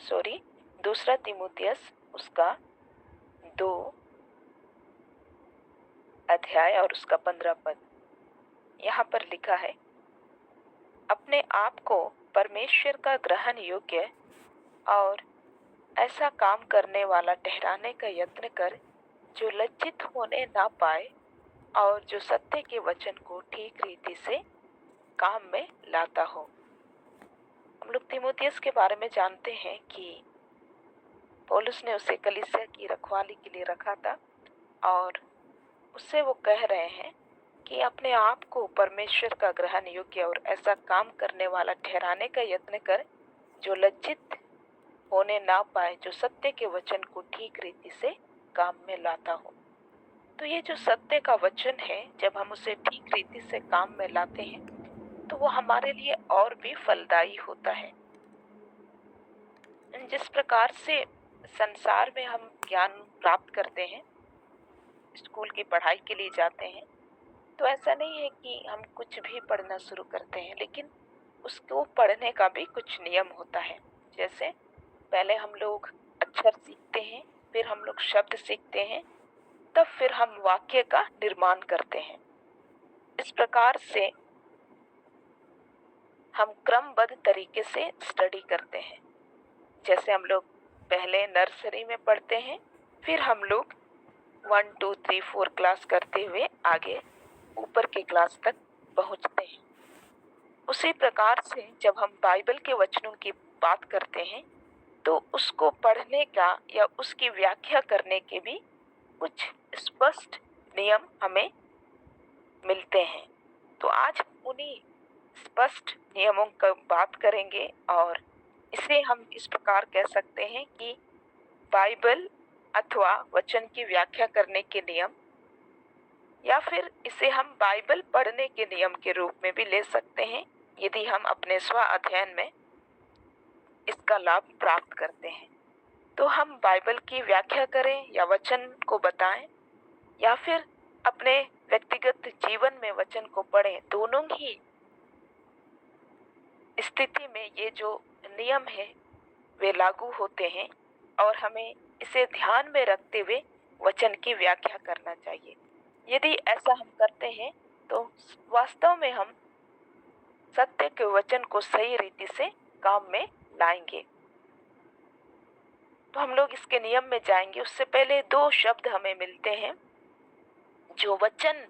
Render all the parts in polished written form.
दूसरा तीमुथियुस उसका 2 अध्याय और उसका 15 पद। यहाँ पर लिखा है, अपने आप को परमेश्वर का ग्रहण योग्य और ऐसा काम करने वाला ठहराने का यत्न कर, जो लज्जित होने ना पाए और जो सत्य के वचन को ठीक रीति से काम में लाता हो। हम लोग तीमुथियुस के बारे में जानते हैं कि पौलुस ने उसे कलीसिया की रखवाली के लिए रखा था और उससे वो कह रहे हैं कि अपने आप को परमेश्वर का ग्रहण योग्य और ऐसा काम करने वाला ठहराने का यत्न कर, जो लज्जित होने ना पाए, जो सत्य के वचन को ठीक रीति से काम में लाता हो। तो ये जो सत्य का वचन है, जब हम उसे ठीक रीति से काम में लाते हैं तो वो हमारे लिए और भी फलदायी होता है। जिस प्रकार से संसार में हम ज्ञान प्राप्त करते हैं, स्कूल की पढ़ाई के लिए जाते हैं, तो ऐसा नहीं है कि हम कुछ भी पढ़ना शुरू करते हैं, लेकिन उसको पढ़ने का भी कुछ नियम होता है। जैसे पहले हम लोग अक्षर सीखते हैं, फिर हम लोग शब्द सीखते हैं, तब फिर हम वाक्य का निर्माण करते हैं। इस प्रकार से हम क्रमबद्ध तरीके से स्टडी करते हैं। जैसे हम लोग पहले नर्सरी में पढ़ते हैं, फिर हम लोग 1 2 3 4 क्लास करते हुए आगे ऊपर के क्लास तक पहुंचते हैं। उसी प्रकार से जब हम बाइबल के वचनों की बात करते हैं, तो उसको पढ़ने का या उसकी व्याख्या करने के भी कुछ स्पष्ट नियम हमें मिलते हैं। तो आज उन्हीं स्पष्ट नियमों का बात करेंगे और इसे हम इस प्रकार कह सकते हैं कि बाइबल अथवा वचन की व्याख्या करने के नियम, या फिर इसे हम बाइबल पढ़ने के नियम के रूप में भी ले सकते हैं, यदि हम अपने स्व अध्ययन में इसका लाभ प्राप्त करते हैं। तो हम बाइबल की व्याख्या करें या वचन को बताएं, या फिर अपने व्यक्तिगत जीवन में वचन को पढ़ें, दोनों ही स्थिति में ये जो नियम है वे लागू होते हैं और हमें इसे ध्यान में रखते हुए वचन की व्याख्या करना चाहिए। यदि ऐसा हम करते हैं तो वास्तव में हम सत्य के वचन को सही रीति से काम में लाएंगे। तो हम लोग इसके नियम में जाएंगे। उससे पहले 2 शब्द हमें मिलते हैं जो वचन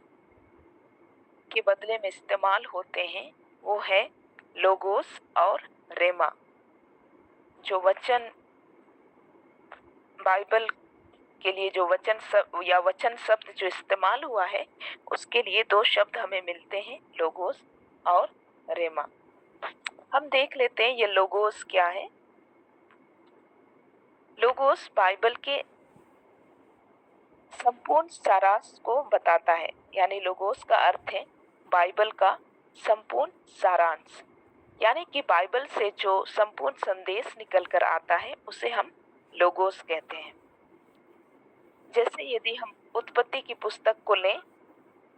के बदले में इस्तेमाल होते हैं, वो है लोगोस और रेमा। जो वचन बाइबल के लिए जो वचन शब्द जो इस्तेमाल हुआ है, उसके लिए 2 शब्द हमें मिलते हैं, लोगोस और रेमा। हम देख लेते हैं ये लोगोस क्या है। लोगोस बाइबल के संपूर्ण सारांश को बताता है, यानी लोगोस का अर्थ है बाइबल का संपूर्ण सारांश। यानी कि बाइबल से जो संपूर्ण संदेश निकल कर आता है उसे हम लोगोस कहते हैं। जैसे यदि हम उत्पत्ति की पुस्तक को लें,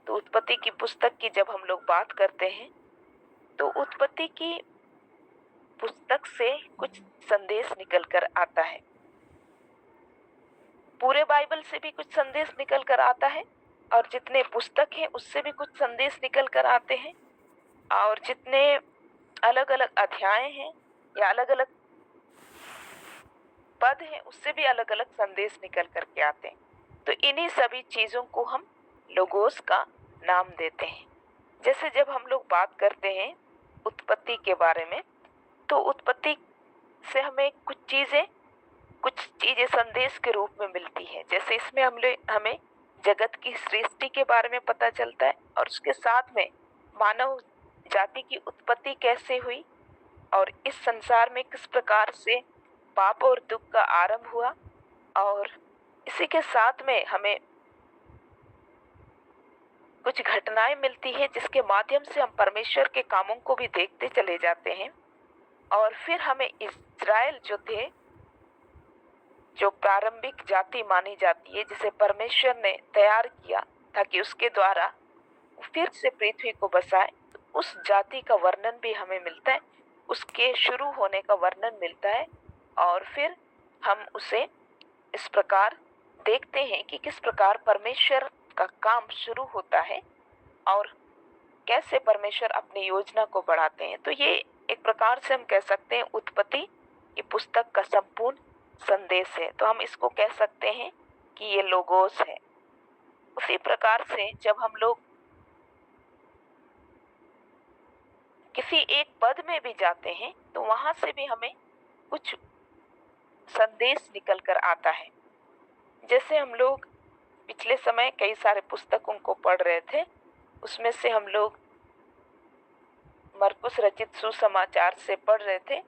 तो उत्पत्ति की पुस्तक की जब हम लोग बात करते हैं, तो उत्पत्ति की पुस्तक से कुछ संदेश निकल कर आता है। पूरे बाइबल से भी कुछ संदेश निकल कर आता है, और जितने पुस्तक हैं उससे भी कुछ संदेश निकल कर आते हैं, और जितने अलग अलग अध्याय हैं या अलग अलग पद हैं उससे भी अलग अलग संदेश निकल करके आते हैं। तो इन्हीं सभी चीजों को हम लोगोस का नाम देते हैं। जैसे जब हम लोग बात करते हैं उत्पत्ति के बारे में, तो उत्पत्ति से हमें कुछ चीजें संदेश के रूप में मिलती है। जैसे इसमें हमें जगत की सृष्टि के बारे में पता चलता है, और उसके साथ में मानव जाति की उत्पत्ति कैसे हुई और इस संसार में किस प्रकार से पाप और दुख का आरंभ हुआ, और इसी के साथ में हमें कुछ घटनाएं मिलती है जिसके माध्यम से हम परमेश्वर के कामों को भी देखते चले जाते हैं। और फिर हमें इस्राएल जो थे, जो प्रारंभिक जाति मानी जाती है, जिसे परमेश्वर ने तैयार किया ताकि उसके द्वारा फिर से पृथ्वी को बसाए, उस जाति का वर्णन भी हमें मिलता है, उसके शुरू होने का वर्णन मिलता है। और फिर हम उसे इस प्रकार देखते हैं कि किस प्रकार परमेश्वर का काम शुरू होता है और कैसे परमेश्वर अपनी योजना को बढ़ाते हैं। तो ये एक प्रकार से हम कह सकते हैं उत्पत्ति की पुस्तक का संपूर्ण संदेश है। तो हम इसको कह सकते हैं कि ये लोगोस है। उसी प्रकार से जब हम लोग किसी एक पद में भी जाते हैं तो वहां से भी हमें कुछ संदेश निकल कर आता है। जैसे हम लोग पिछले समय कई सारे पुस्तकों को पढ़ रहे थे, उसमें से हम लोग मरकुस रचित सुसमाचार से पढ़ रहे थे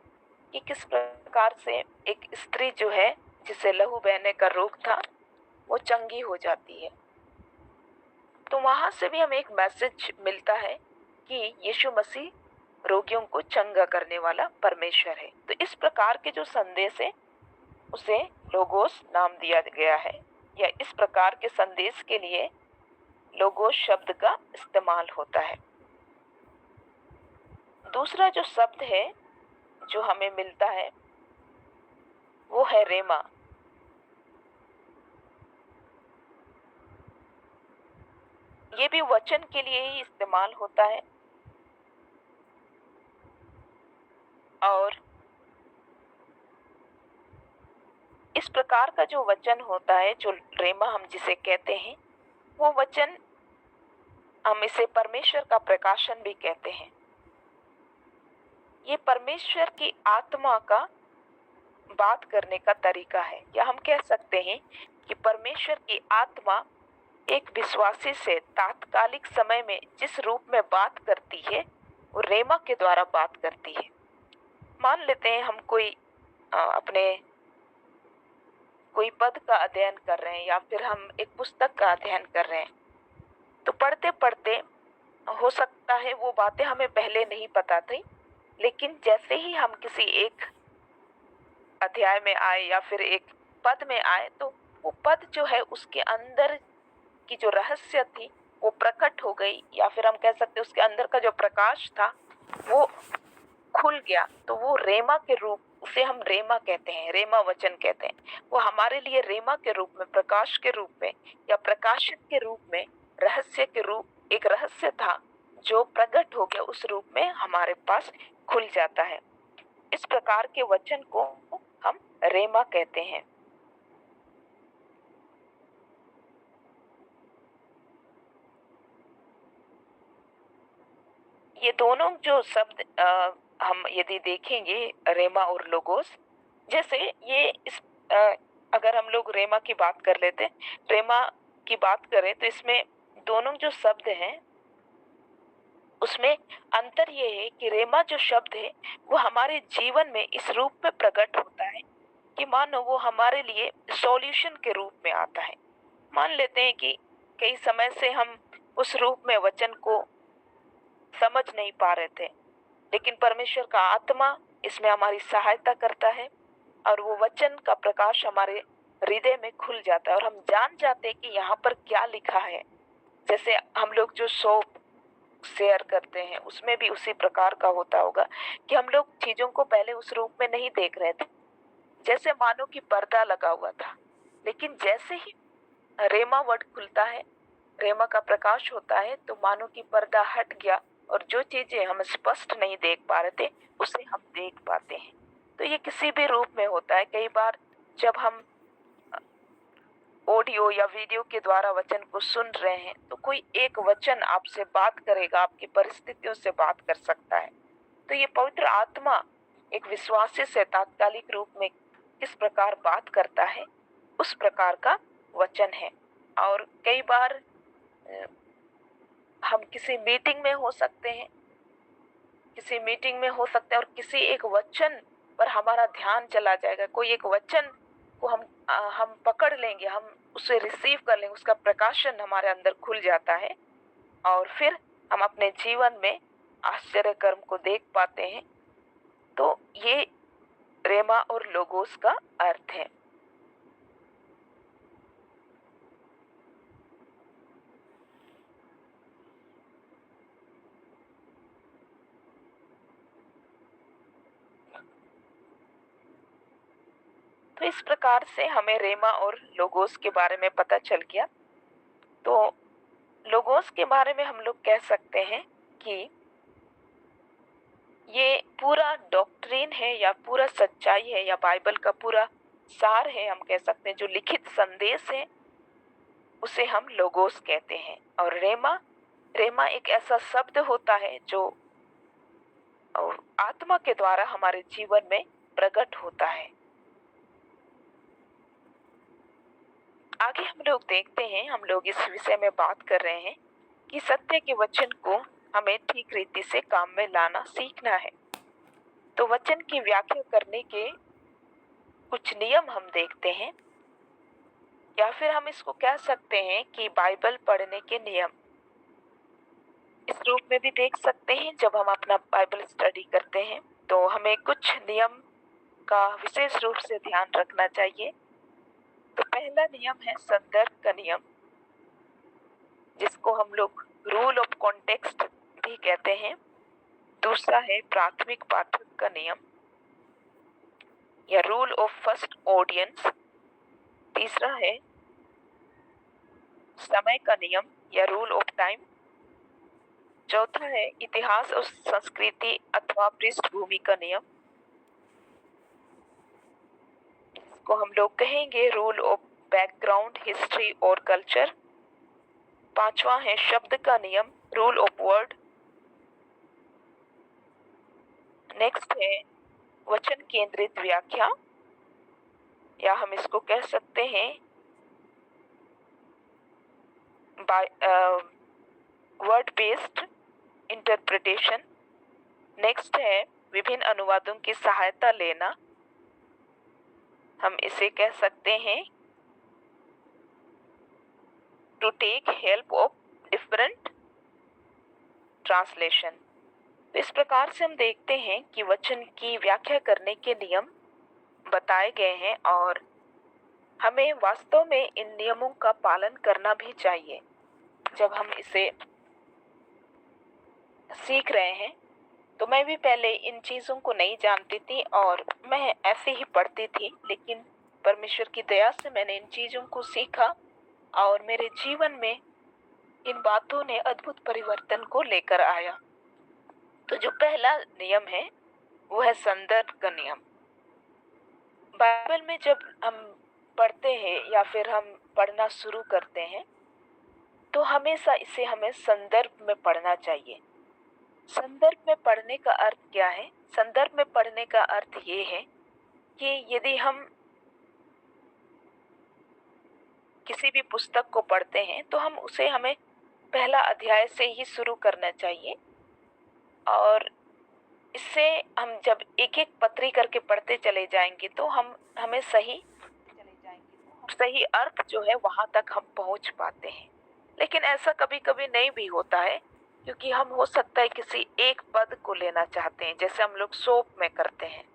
कि किस प्रकार से एक स्त्री जो है जिसे लहू बहने का रोग था वो चंगी हो जाती है। तो वहां से भी हमें एक मैसेज मिलता है कि यीशु मसीह रोगियों को चंगा करने वाला परमेश्वर है। तो इस प्रकार के जो संदेश है उसे लोगोस नाम दिया गया है, या इस प्रकार के संदेश के लिए लोगोस शब्द का इस्तेमाल होता है। दूसरा जो शब्द है जो हमें मिलता है वो है रेमा। ये भी वचन के लिए ही इस्तेमाल होता है और इस प्रकार का जो वचन होता है, जो रेमा हम जिसे कहते हैं, वो वचन हम इसे परमेश्वर का प्रकाशन भी कहते हैं। ये परमेश्वर की आत्मा का बात करने का तरीका है, या हम कह सकते हैं कि परमेश्वर की आत्मा एक विश्वासी से तात्कालिक समय में जिस रूप में बात करती है वो रेमा के द्वारा बात करती है। मान लेते हैं हम अपने कोई पद का अध्ययन कर रहे हैं या फिर हम एक पुस्तक का अध्ययन कर रहे हैं, तो पढ़ते पढ़ते हो सकता है वो बातें हमें पहले नहीं पता थी, लेकिन जैसे ही हम किसी एक अध्याय में आए या फिर एक पद में आए तो वो पद जो है उसके अंदर की जो रहस्य थी वो प्रकट हो गई, या फिर हम कह सकते उसके अंदर का जो प्रकाश था वो खुल गया। तो वो रेमा के रूप, उसे हम रेमा कहते हैं, रेमा वचन कहते हैं। वो हमारे लिए रेमा के रूप में, प्रकाश के रूप में या प्रकाशित के रूप में, रहस्य के रूप, एक रहस्य था जो प्रकट हो गया, उस रूप में हमारे पास खुल जाता है। इस प्रकार के वचन को हम रेमा कहते हैं। ये दोनों जो शब्द हम यदि देखेंगे रेमा और लोगोस, जैसे ये अगर हम लोग रेमा की बात कर लेते, रेमा की बात करें तो इसमें दोनों जो शब्द हैं उसमें अंतर ये है कि रेमा जो शब्द है वो हमारे जीवन में इस रूप में प्रकट होता है कि मानो वो हमारे लिए सॉल्यूशन के रूप में आता है। मान लेते हैं कि कई समय से हम उस रूप में वचन को समझ नहीं पा रहे थे, लेकिन परमेश्वर का आत्मा इसमें हमारी सहायता करता है और वो वचन का प्रकाश हमारे हृदय में खुल जाता है और हम जान जाते हैं कि यहाँ पर क्या लिखा है। जैसे हम लोग जो सोप शेयर करते हैं उसमें भी उसी प्रकार का होता होगा कि हम लोग चीजों को पहले उस रूप में नहीं देख रहे थे, जैसे मानो कि पर्दा लगा हुआ था, लेकिन जैसे ही रेमा वर्ड खुलता है, रेमा का प्रकाश होता है, तो मानो कि पर्दा हट गया और जो चीजें हम स्पष्ट नहीं देख पा रहे थे उसे हम देख पाते हैं। तो ये किसी भी रूप में होता है। कई बार जब हम ऑडियो या वीडियो के द्वारा वचन को सुन रहे हैं तो कोई एक वचन आपसे बात करेगा, आपकी परिस्थितियों से बात कर सकता है। तो ये पवित्र आत्मा एक विश्वासी से तात्कालिक रूप में किस प्रकार बात करता है उस प्रकार का वचन है। और कई बार हम किसी मीटिंग में हो सकते हैं, और किसी एक वचन पर हमारा ध्यान चला जाएगा, कोई एक वचन को हम पकड़ लेंगे, हम उसे रिसीव कर लेंगे, उसका प्रकाशन हमारे अंदर खुल जाता है और फिर हम अपने जीवन में आश्चर्य कर्म को देख पाते हैं। तो ये रेमा और लोगोस का अर्थ है। तो इस प्रकार से हमें रेमा और लोगोस के बारे में पता चल गया। तो लोगोस के बारे में हम लोग कह सकते हैं कि ये पूरा डॉक्ट्रिन है या पूरा सच्चाई है या बाइबल का पूरा सार है, हम कह सकते हैं। जो लिखित संदेश है उसे हम लोगोस कहते हैं। और रेमा रेमा एक ऐसा शब्द होता है जो और आत्मा के द्वारा हमारे जीवन में प्रकट होता है। आगे हम लोग देखते हैं, हम लोग इस विषय में बात कर रहे हैं कि सत्य के वचन को हमें ठीक रीति से काम में लाना सीखना है। तो वचन की व्याख्या करने के कुछ नियम हम देखते हैं, या फिर हम इसको कह सकते हैं कि बाइबल पढ़ने के नियम इस रूप में भी देख सकते हैं। जब हम अपना बाइबल स्टडी करते हैं तो हमें कुछ नियम का विशेष रूप से ध्यान रखना चाहिए। तो पहला नियम है संदर्भ का नियम, जिसको हम लोग रूल ऑफ कॉन्टेक्स्ट भी कहते हैं। दूसरा है प्राथमिक पाठक का नियम या रूल ऑफ फर्स्ट ऑडियंस। तीसरा है समय का नियम या रूल ऑफ टाइम। चौथा है इतिहास और संस्कृति अथवा पृष्ठभूमि का नियम, इसको हम लोग कहेंगे रूल ऑफ बैकग्राउंड, हिस्ट्री और कल्चर। पांचवा है शब्द का नियम, रूल ऑफ वर्ड। नेक्स्ट है वचन केंद्रित व्याख्या, या हम इसको कह सकते हैं वर्ड बेस्ड इंटरप्रिटेशन। नेक्स्ट है विभिन्न अनुवादों की सहायता लेना, हम इसे कह सकते हैं to take help of different translation. इस प्रकार से हम देखते हैं कि वचन की व्याख्या करने के नियम बताए गए हैं और हमें वास्तव में इन नियमों का पालन करना भी चाहिए। जब हम इसे सीख रहे हैं तो मैं भी पहले इन चीज़ों को नहीं जानती थी और मैं ऐसे ही पढ़ती थी, लेकिन परमेश्वर की दया से मैंने इन चीज़ों को सीखा और मेरे जीवन में इन बातों ने अद्भुत परिवर्तन को लेकर आया। तो जो पहला नियम है वो है संदर्भ का नियम। बाइबल में जब हम पढ़ते हैं या फिर हम पढ़ना शुरू करते हैं तो हमेशा इसे हमें संदर्भ में पढ़ना चाहिए। संदर्भ में पढ़ने का अर्थ क्या है? संदर्भ में पढ़ने का अर्थ ये है कि यदि हम किसी भी पुस्तक को पढ़ते हैं तो हमें पहला अध्याय से ही शुरू करना चाहिए, और इससे हम जब एक एक पत्री करके पढ़ते चले जाएंगे तो हमें सही अर्थ जो है वहां तक हम पहुंच पाते हैं। लेकिन ऐसा कभी कभी नहीं भी होता है, क्योंकि हम हो सकता है किसी एक पद को लेना चाहते हैं, जैसे हम लोग सोप में करते हैं।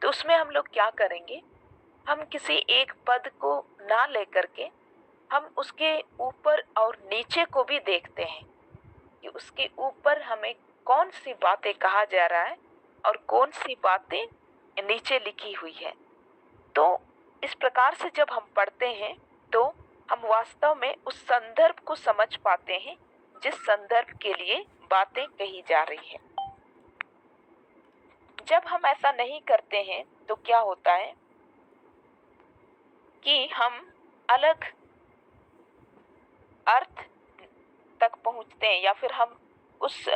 तो उसमें हम लोग क्या करेंगे, हम किसी एक पद को ना लेकर के हम उसके ऊपर और नीचे को भी देखते हैं कि उसके ऊपर हमें कौन सी बातें कहा जा रहा है और कौन सी बातें नीचे लिखी हुई है। तो इस प्रकार से जब हम पढ़ते हैं तो हम वास्तव में उस संदर्भ को समझ पाते हैं जिस संदर्भ के लिए बातें कही जा रही है। जब हम ऐसा नहीं करते हैं तो क्या होता है कि हम अलग अर्थ तक पहुंचते हैं या फिर हम उस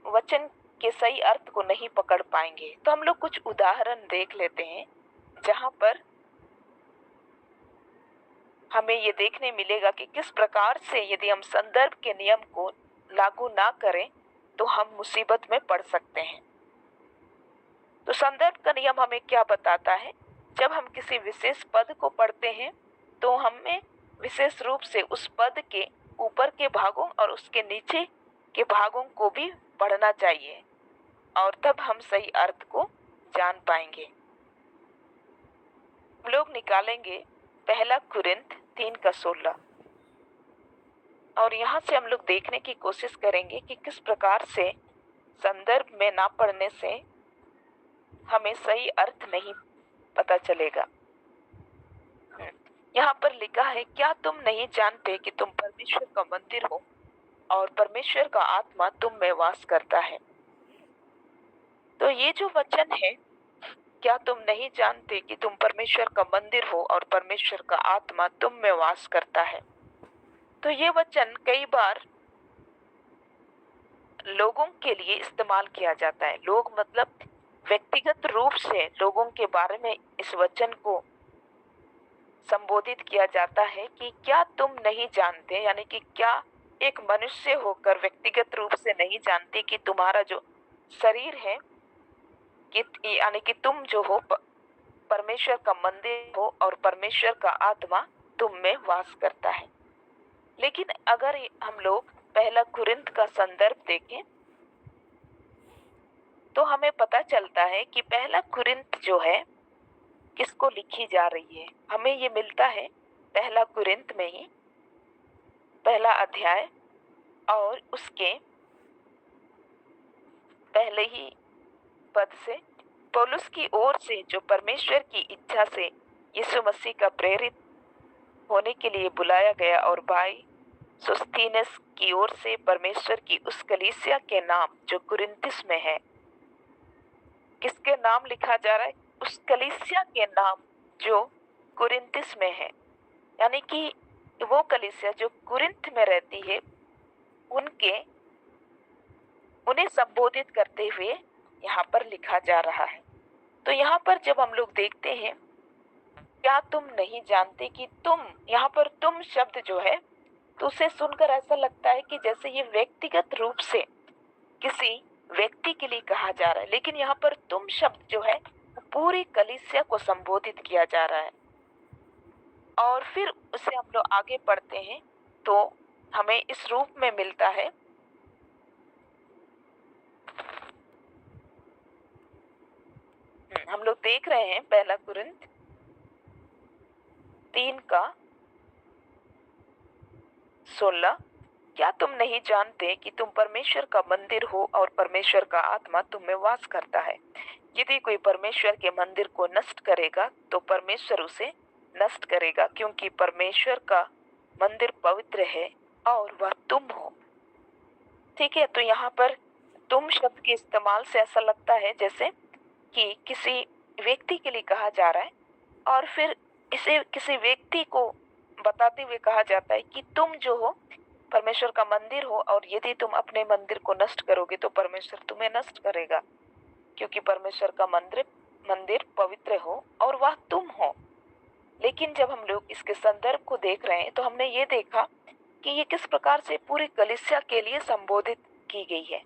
वचन के सही अर्थ को नहीं पकड़ पाएंगे। तो हम लोग कुछ उदाहरण देख लेते हैं जहां पर हमें ये देखने मिलेगा कि किस प्रकार से यदि हम संदर्भ के नियम को लागू ना करें तो हम मुसीबत में पड़ सकते हैं। तो संदर्भ का नियम हमें क्या बताता है? जब हम किसी विशेष पद को पढ़ते हैं तो हमें विशेष रूप से उस पद के ऊपर के भागों और उसके नीचे के भागों को भी पढ़ना चाहिए, और तब हम सही अर्थ को जान पाएंगे। हम लोग निकालेंगे पहला कुरिन्थ 3:16, और यहाँ से हम लोग देखने की कोशिश करेंगे कि किस प्रकार से संदर्भ में ना पढ़ने से हमें सही अर्थ नहीं पता चलेगा। यहाँ पर लिखा है, क्या तुम नहीं जानते कि तुम परमेश्वर का मंदिर हो और परमेश्वर का आत्मा तुम में वास करता है। तो ये जो वचन है, क्या तुम नहीं जानते कि तुम परमेश्वर का मंदिर हो और परमेश्वर का आत्मा तुम में वास करता है। तो ये वचन कई बार लोगों के लिए इस्तेमाल किया जाता है। लोग मतलब व्यक्तिगत रूप से लोगों के बारे में इस वचन को संबोधित किया जाता है कि क्या तुम नहीं जानते, यानी कि क्या एक मनुष्य होकर व्यक्तिगत रूप से नहीं जानते कि तुम्हारा जो शरीर है, कि यानी कि तुम जो हो परमेश्वर का मंदिर हो और परमेश्वर का आत्मा तुम में वास करता है। लेकिन अगर हम लोग पहला कुरिन्थ का संदर्भ देखें तो हमें पता चलता है कि पहला कुरिन्थ जो है किसको लिखी जा रही है। हमें ये मिलता है पहला कुरिन्थ में ही पहला अध्याय और उसके पहले ही पद से, पौलुस की ओर से जो परमेश्वर की इच्छा से यीशु मसीह का प्रेरित होने के लिए बुलाया गया और भाई सोस्थिनेस की ओर से परमेश्वर की उस कलीसिया के नाम जो कुरिन्थिस में है। किसके नाम लिखा जा रहा है? उस कलीसिया के नाम जो कुरिन्थिस में है, यानी कि वो कलीसिया जो कुरिन्थ में रहती है, उन्हें संबोधित करते हुए यहाँ पर लिखा जा रहा है। तो यहाँ पर जब हम लोग देखते हैं, क्या तुम नहीं जानते कि तुम, यहाँ पर तुम शब्द जो है, तो उसे सुनकर ऐसा लगता है कि जैसे ये व्यक्तिगत रूप से किसी व्यक्ति के लिए कहा जा रहा है, लेकिन यहाँ पर तुम शब्द जो है पूरी कलीसिया को संबोधित किया जा रहा है। और फिर उसे हम लोग आगे पढ़ते हैं तो हमें इस रूप में मिलता है, हम लोग देख रहे हैं पहला कुरिन्थ 3:16, क्या तुम नहीं जानते कि तुम परमेश्वर का मंदिर हो और परमेश्वर का आत्मा तुम में वास करता है। यदि कोई परमेश्वर के मंदिर को नष्ट करेगा तो परमेश्वर उसे नष्ट करेगा, क्योंकि परमेश्वर का मंदिर पवित्र है और वह तुम हो। ठीक है, तो यहाँ पर तुम शब्द के इस्तेमाल से ऐसा लगता है जैसे कि किसी व्यक्ति के लिए कहा जा रहा है और फिर इसे किसी व्यक्ति को बताते हुए कहा जाता है कि तुम जो हो परमेश्वर का मंदिर हो और यदि तुम अपने मंदिर को नष्ट करोगे तो परमेश्वर तुम्हें नष्ट करेगा, क्योंकि परमेश्वर का मंदिर पवित्र हो और वह तुम हो। लेकिन जब हम लोग इसके संदर्भ को देख रहे हैं तो हमने ये देखा कि ये किस प्रकार से पूरी कलीसिया के लिए संबोधित की गई है,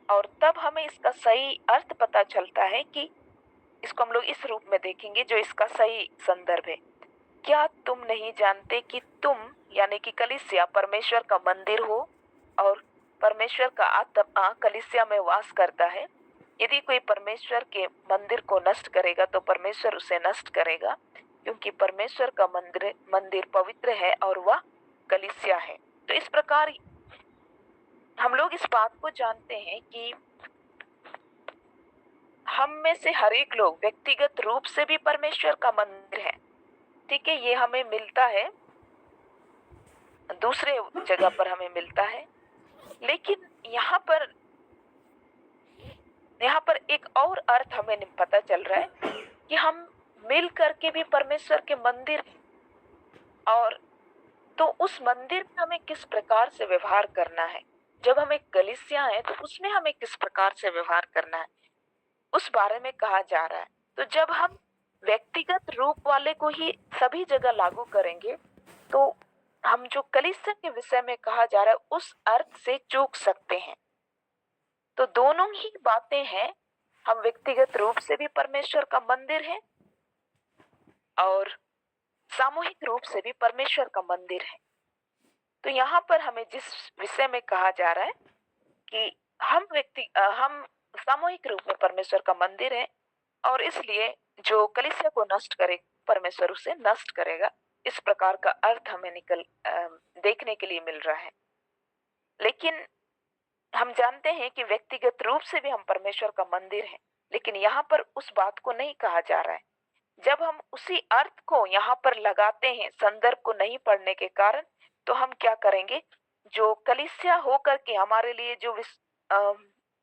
और तब हमें इसका सही अर्थ पता चलता है कि इसको हम लोग इस रूप में देखेंगे जो इसका सही संदर्भ है। क्या तुम नहीं जानते कि तुम, यानी कि कलीसिया, परमेश्वर का मंदिर हो और परमेश्वर का आत्मा कलीसिया में वास करता है। यदि कोई परमेश्वर के मंदिर को नष्ट करेगा तो परमेश्वर उसे नष्ट करेगा, क्योंकि परमेश्वर का मंदिर पवित्र है और वह कलीसिया है। तो इस प्रकार हम लोग इस बात को जानते हैं कि हम में से हर एक लोग व्यक्तिगत रूप से भी परमेश्वर का मंदिर है। ठीक है, ये हमें मिलता है, दूसरे जगह पर हमें मिलता है। लेकिन यहाँ पर एक और अर्थ हमें पता चल रहा है कि हम मिल करके भी परमेश्वर के मंदिर हैं, और तो उस मंदिर में हमें किस प्रकार से व्यवहार करना है, जब हम एक कलीसिया है तो उसमें हमें किस प्रकार से व्यवहार करना है, उस बारे में कहा जा रहा है। तो जब हम व्यक्तिगत रूप वाले को ही सभी जगह लागू करेंगे तो हम जो कलीसिया के विषय में कहा जा रहा है उस अर्थ से चूक सकते हैं। तो दोनों ही बातें हैं, हम व्यक्तिगत रूप से भी परमेश्वर का मंदिर है और सामूहिक रूप से भी परमेश्वर का मंदिर है। तो यहाँ पर हमें जिस विषय में कहा जा रहा है कि हम सामूहिक रूप में परमेश्वर का मंदिर है और इसलिए जो कलीसिया को नष्ट करे परमेश्वर उसे नष्ट करेगा, इस प्रकार का अर्थ हमें देखने के लिए मिल रहा है। लेकिन हम जानते हैं कि व्यक्तिगत रूप से भी हम परमेश्वर का मंदिर हैं, लेकिन यहाँ पर उस बात को नहीं कहा जा रहा है। जब हम उसी अर्थ को यहाँ पर लगाते हैं संदर्भ को नहीं पढ़ने के कारण, तो हम क्या करेंगे, जो कलीसिया होकर के हमारे लिए जो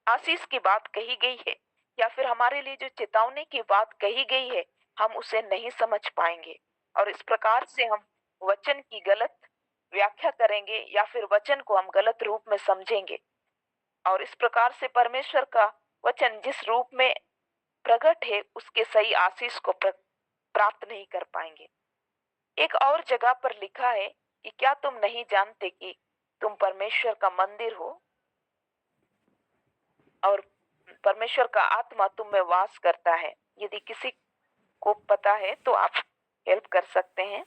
आशीष की बात कही गई है या फिर हमारे लिए जो चेतावनी की बात कही गई है, हम उसे नहीं समझ पाएंगे और इस प्रकार से हम वचन की गलत व्याख्या करेंगे या फिर वचन को हम गलत रूप में समझेंगे और इस प्रकार से परमेश्वर का वचन जिस रूप में प्रकट है उसके सही आशीष को प्राप्त नहीं कर पाएंगे। एक और जगह पर लिखा है कि क्या तुम नहीं जानते कि तुम परमेश्वर का मंदिर हो और परमेश्वर का आत्मा तुम में वास करता है। यदि किसी को पता है तो आप हेल्प कर सकते हैं।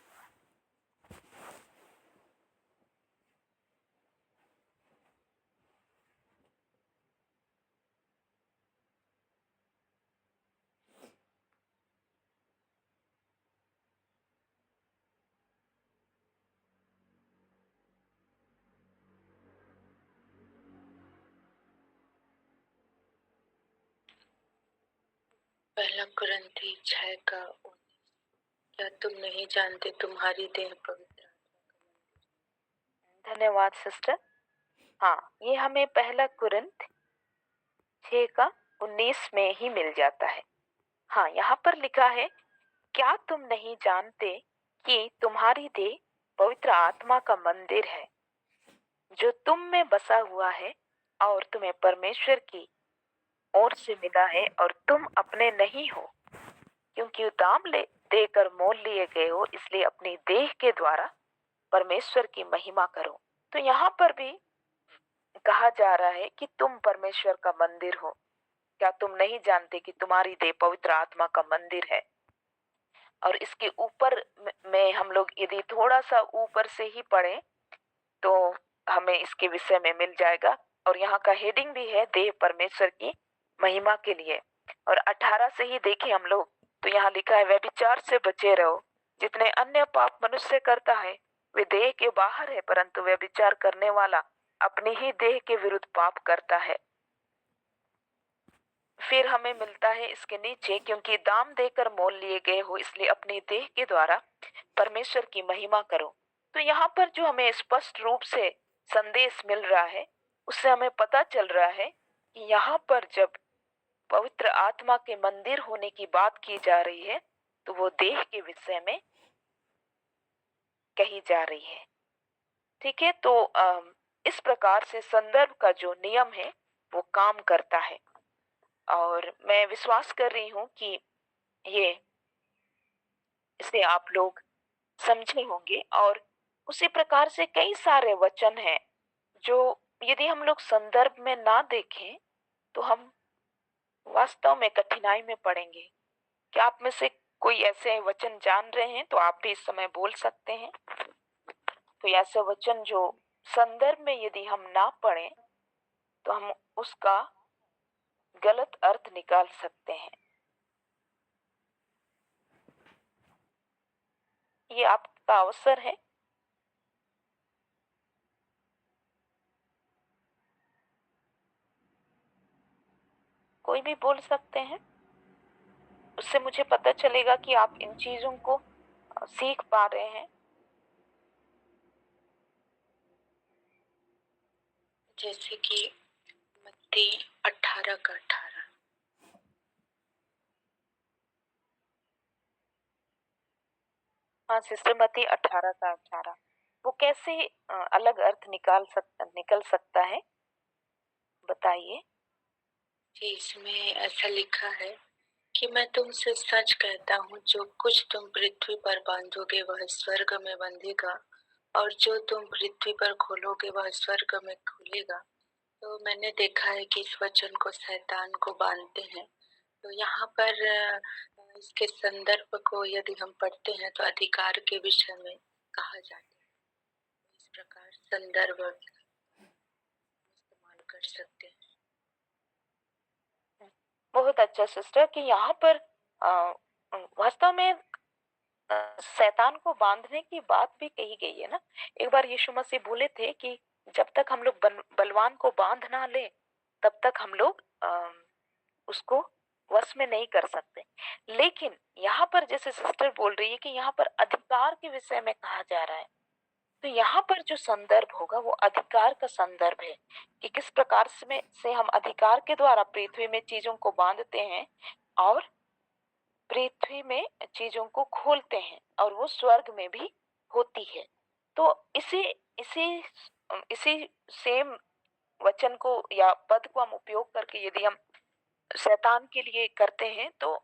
पहला कुरिन्थी 6 का 19। क्या तुम नहीं जानते तुम्हारी देह पवित्र आत्मा? धन्यवाद सिस्टर। हाँ, ये हमें पहला कुरिन्थ 6 का 19 में ही मिल जाता है। हाँ, यहाँ पर लिखा है, क्या तुम नहीं जानते कि तुम्हारी देह पवित्र आत्मा का मंदिर है जो तुम में बसा हुआ है और तुम्हें परमेश्वर की ओर से मिला है और तुम अपने नहीं हो, क्योंकि दाम ले देकर मोल लिए गए हो, इसलिए अपनी देह के द्वारा परमेश्वर की महिमा करो। तो यहाँ पर भी कहा जा रहा है कि तुम परमेश्वर का मंदिर हो। क्या तुम नहीं जानते कि तुम्हारी देह पवित्र आत्मा का मंदिर है? और इसके ऊपर में हम लोग यदि थोड़ा सा ऊपर से ही पढ़ें तो हमें इसके विषय में मिल जाएगा और यहाँ का हेडिंग भी है देह परमेश्वर की महिमा के लिए। और 18 से ही देखें हम लोग तो यहाँ लिखा है, व्यभिचार से बचे रहो, जितने अन्य पाप मनुष्य करता है वे देह के बाहर है, परंतु व्यभिचार करने वाला अपनी ही देह के विरुद्ध पाप करता है। फिर हमें मिलता है इसके नीचे, क्योंकि दाम देकर मोल लिए गए हो इसलिए अपनी देह के द्वारा परमेश्वर की महिमा करो। तो यहाँ पर जो हमें स्पष्ट रूप से संदेश मिल रहा है उससे हमें पता चल रहा है कि यहाँ पर जब पवित्र आत्मा के मंदिर होने की बात की जा रही है तो वो देह के विषय में कही जा रही है। ठीक है, तो इस प्रकार से संदर्भ का जो नियम है वो काम करता है और मैं विश्वास कर रही हूँ कि ये इसे आप लोग समझे होंगे। और उसी प्रकार से कई सारे वचन हैं जो यदि हम लोग संदर्भ में ना देखें तो हम वास्तव में कठिनाई में पड़ेंगे। क्या आप में से कोई ऐसे वचन जान रहे हैं तो आप भी इस समय बोल सकते हैं। कोई ऐसे वचन जो संदर्भ में यदि हम ना पढ़ें तो हम उसका गलत अर्थ निकाल सकते हैं। ये आपका अवसर है। कोई भी बोल सकते हैं, उससे मुझे पता चलेगा कि आप इन चीजों को सीख पा रहे हैं। जैसे कि मत्ती 18 का 18। हाँ सिस्टर, मत्ती 18 का 18 वो कैसे अलग अर्थ निकल सकता है, बताइए। जी, इसमें ऐसा लिखा है कि मैं तुमसे सच कहता हूँ, जो कुछ तुम पृथ्वी पर बांधोगे वह स्वर्ग में बंधेगा और जो तुम पृथ्वी पर खोलोगे वह स्वर्ग में खुलेगा। तो मैंने देखा है कि इस वचन को शैतान को बांधते हैं। तो यहाँ पर इसके संदर्भ को यदि हम पढ़ते हैं तो अधिकार के विषय में कहा जाता है। इस प्रकार संदर्भ इस्तेमाल कर सकते हैं। बहुत अच्छा सिस्टर कि यहाँ पर वास्तव में शैतान को बांधने की बात भी कही गई है ना। एक बार यीशु मसीह बोले थे कि जब तक हम लोग बलवान को बांध ना ले तब तक हम लोग उसको वश में नहीं कर सकते। लेकिन यहाँ पर जैसे सिस्टर बोल रही है कि यहाँ पर अधिकार के विषय में कहा जा रहा है, तो यहाँ पर जो संदर्भ होगा वो अधिकार का संदर्भ है कि किस प्रकार से हम अधिकार के द्वारा पृथ्वी में चीजों को बांधते हैं और पृथ्वी में चीजों को खोलते हैं, और वो स्वर्ग में भी होती है। तो इसी इसी इसी सेम वचन को या पद को हम उपयोग करके यदि हम शैतान के लिए करते हैं, तो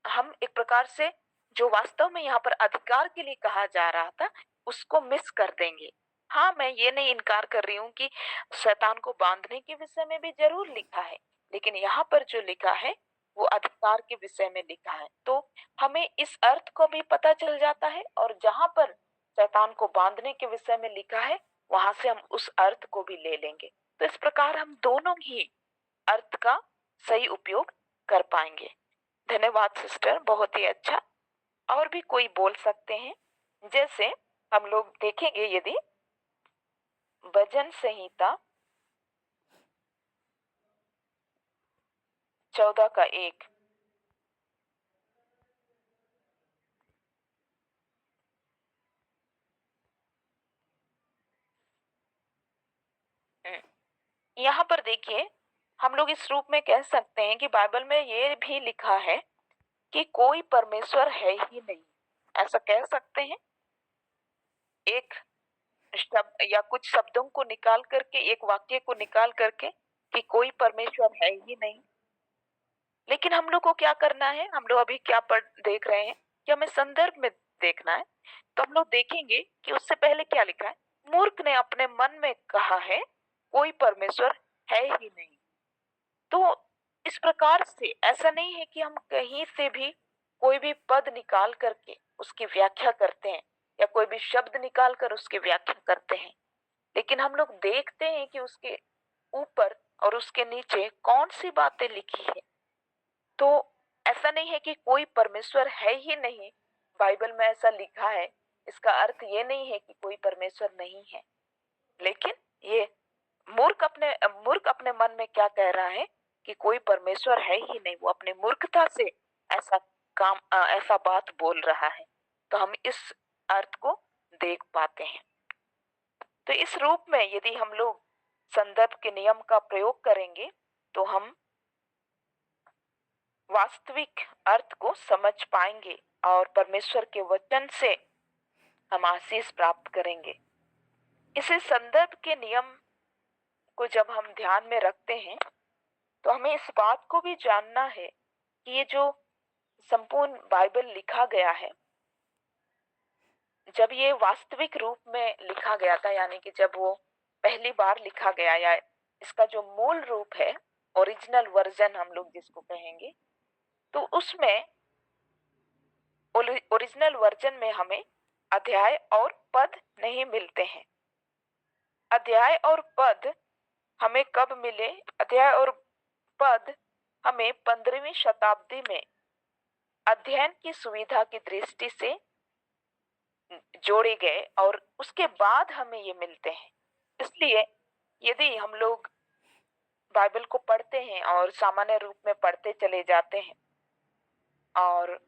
हम एक प्रकार से जो वास्तव में यहाँ पर अधिकार के लिए कहा जा रहा था उसको मिस कर देंगे। हाँ, मैं ये नहीं इनकार कर रही हूँ कि शैतान को बांधने के विषय में भी जरूर लिखा है, लेकिन यहाँ पर जो लिखा है वो अधिकार के विषय में लिखा है। तो हमें इस अर्थ को भी पता चल जाता है, और जहां पर शैतान को बांधने के विषय में लिखा है वहां से हम उस अर्थ को भी ले लेंगे। तो इस प्रकार हम दोनों ही अर्थ का सही उपयोग कर पाएंगे। धन्यवाद सिस्टर, बहुत ही अच्छा। और भी कोई बोल सकते हैं? जैसे हम लोग देखेंगे यदि भजन संहिता 14 का 1, यहाँ पर देखिए, हम लोग इस रूप में कह सकते हैं कि बाइबल में ये भी लिखा है कि कोई परमेश्वर है ही नहीं। ऐसा कह सकते हैं एक शब्द या कुछ शब्दों को निकाल करके, एक वाक्य को निकाल करके, कि कोई परमेश्वर है ही नहीं। लेकिन हम लोग को क्या करना है, हम लोग अभी क्या पढ़ देख रहे हैं कि हमें संदर्भ में देखना है। तो हम लोग देखेंगे कि उससे पहले क्या लिखा है। मूर्ख ने अपने मन में कहा है कोई परमेश्वर है ही नहीं। तो इस प्रकार से ऐसा नहीं है कि हम कहीं से भी कोई भी पद निकाल करके उसकी व्याख्या करते हैं या कोई भी शब्द निकाल कर उसकी व्याख्या करते हैं, लेकिन हम लोग देखते हैं कि उसके ऊपर और उसके नीचे कौन सी बातें लिखी है। तो ऐसा नहीं है कि कोई परमेश्वर है ही नहीं, बाइबल में ऐसा लिखा है, इसका अर्थ ये नहीं है कि कोई परमेश्वर नहीं है। लेकिन ये मूर्ख अपने मन में क्या कह रहा है कि कोई परमेश्वर है ही नहीं, वो अपने मूर्खता से ऐसा ऐसा बात बोल रहा है। तो हम इस अर्थ को देख पाते हैं। तो इस रूप में यदि हम लोग संदर्भ के नियम का प्रयोग करेंगे तो हम वास्तविक अर्थ को समझ पाएंगे और परमेश्वर के वचन से हम आशीष प्राप्त करेंगे। इसे संदर्भ के नियम को जब हम ध्यान में रखते हैं तो हमें इस बात को भी जानना है कि ये जो संपूर्ण बाइबल लिखा गया है, जब ये वास्तविक रूप में लिखा गया था, यानी कि जब वो पहली बार लिखा गया, या इसका जो मूल रूप है, ओरिजिनल वर्जन हम लोग जिसको कहेंगे, तो उसमें ओरिजिनल वर्जन में हमें अध्याय और पद नहीं मिलते हैं। अध्याय और पद हमें कब मिले? अध्याय और पद हमें 15वीं शताब्दी में अध्ययन की सुविधा की दृष्टि से जोड़े गए और उसके बाद हमें ये मिलते हैं। इसलिए यदि हम लोग बाइबल को पढ़ते हैं और सामान्य रूप में पढ़ते चले जाते हैं, और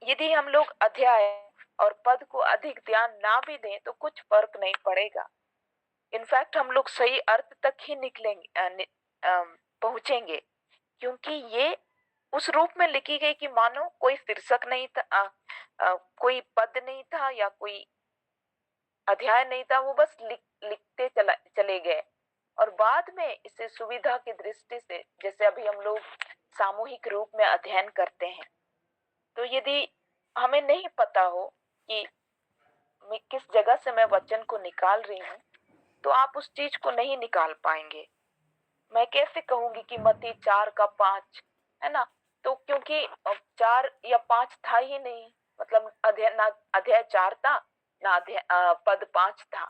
यदि हम लोग अध्याय और पद को अधिक ध्यान ना भी दें तो कुछ फर्क नहीं पड़ेगा। इनफैक्ट हम लोग सही अर्थ तक ही निकलेंगे, पहुंचेंगे, क्योंकि ये उस रूप में लिखी गई कि मानो कोई शीर्षक नहीं था, कोई पद नहीं था या कोई अध्याय नहीं था, वो बस लिखते चले गए। और बाद में इसे सुविधा की दृष्टि से, जैसे अभी हम लोग सामूहिक रूप में अध्ययन करते हैं, तो यदि हमें नहीं पता हो कि मैं किस जगह से मैं वचन को निकाल रही हूँ, तो आप उस चीज को नहीं निकाल पाएंगे। मैं कैसे कहूंगी कि मत्ती 4 का 5 है ना, तो क्योंकि 4 या 5 था ही नहीं, मतलब अध्याय 4 था ना पद 5 था।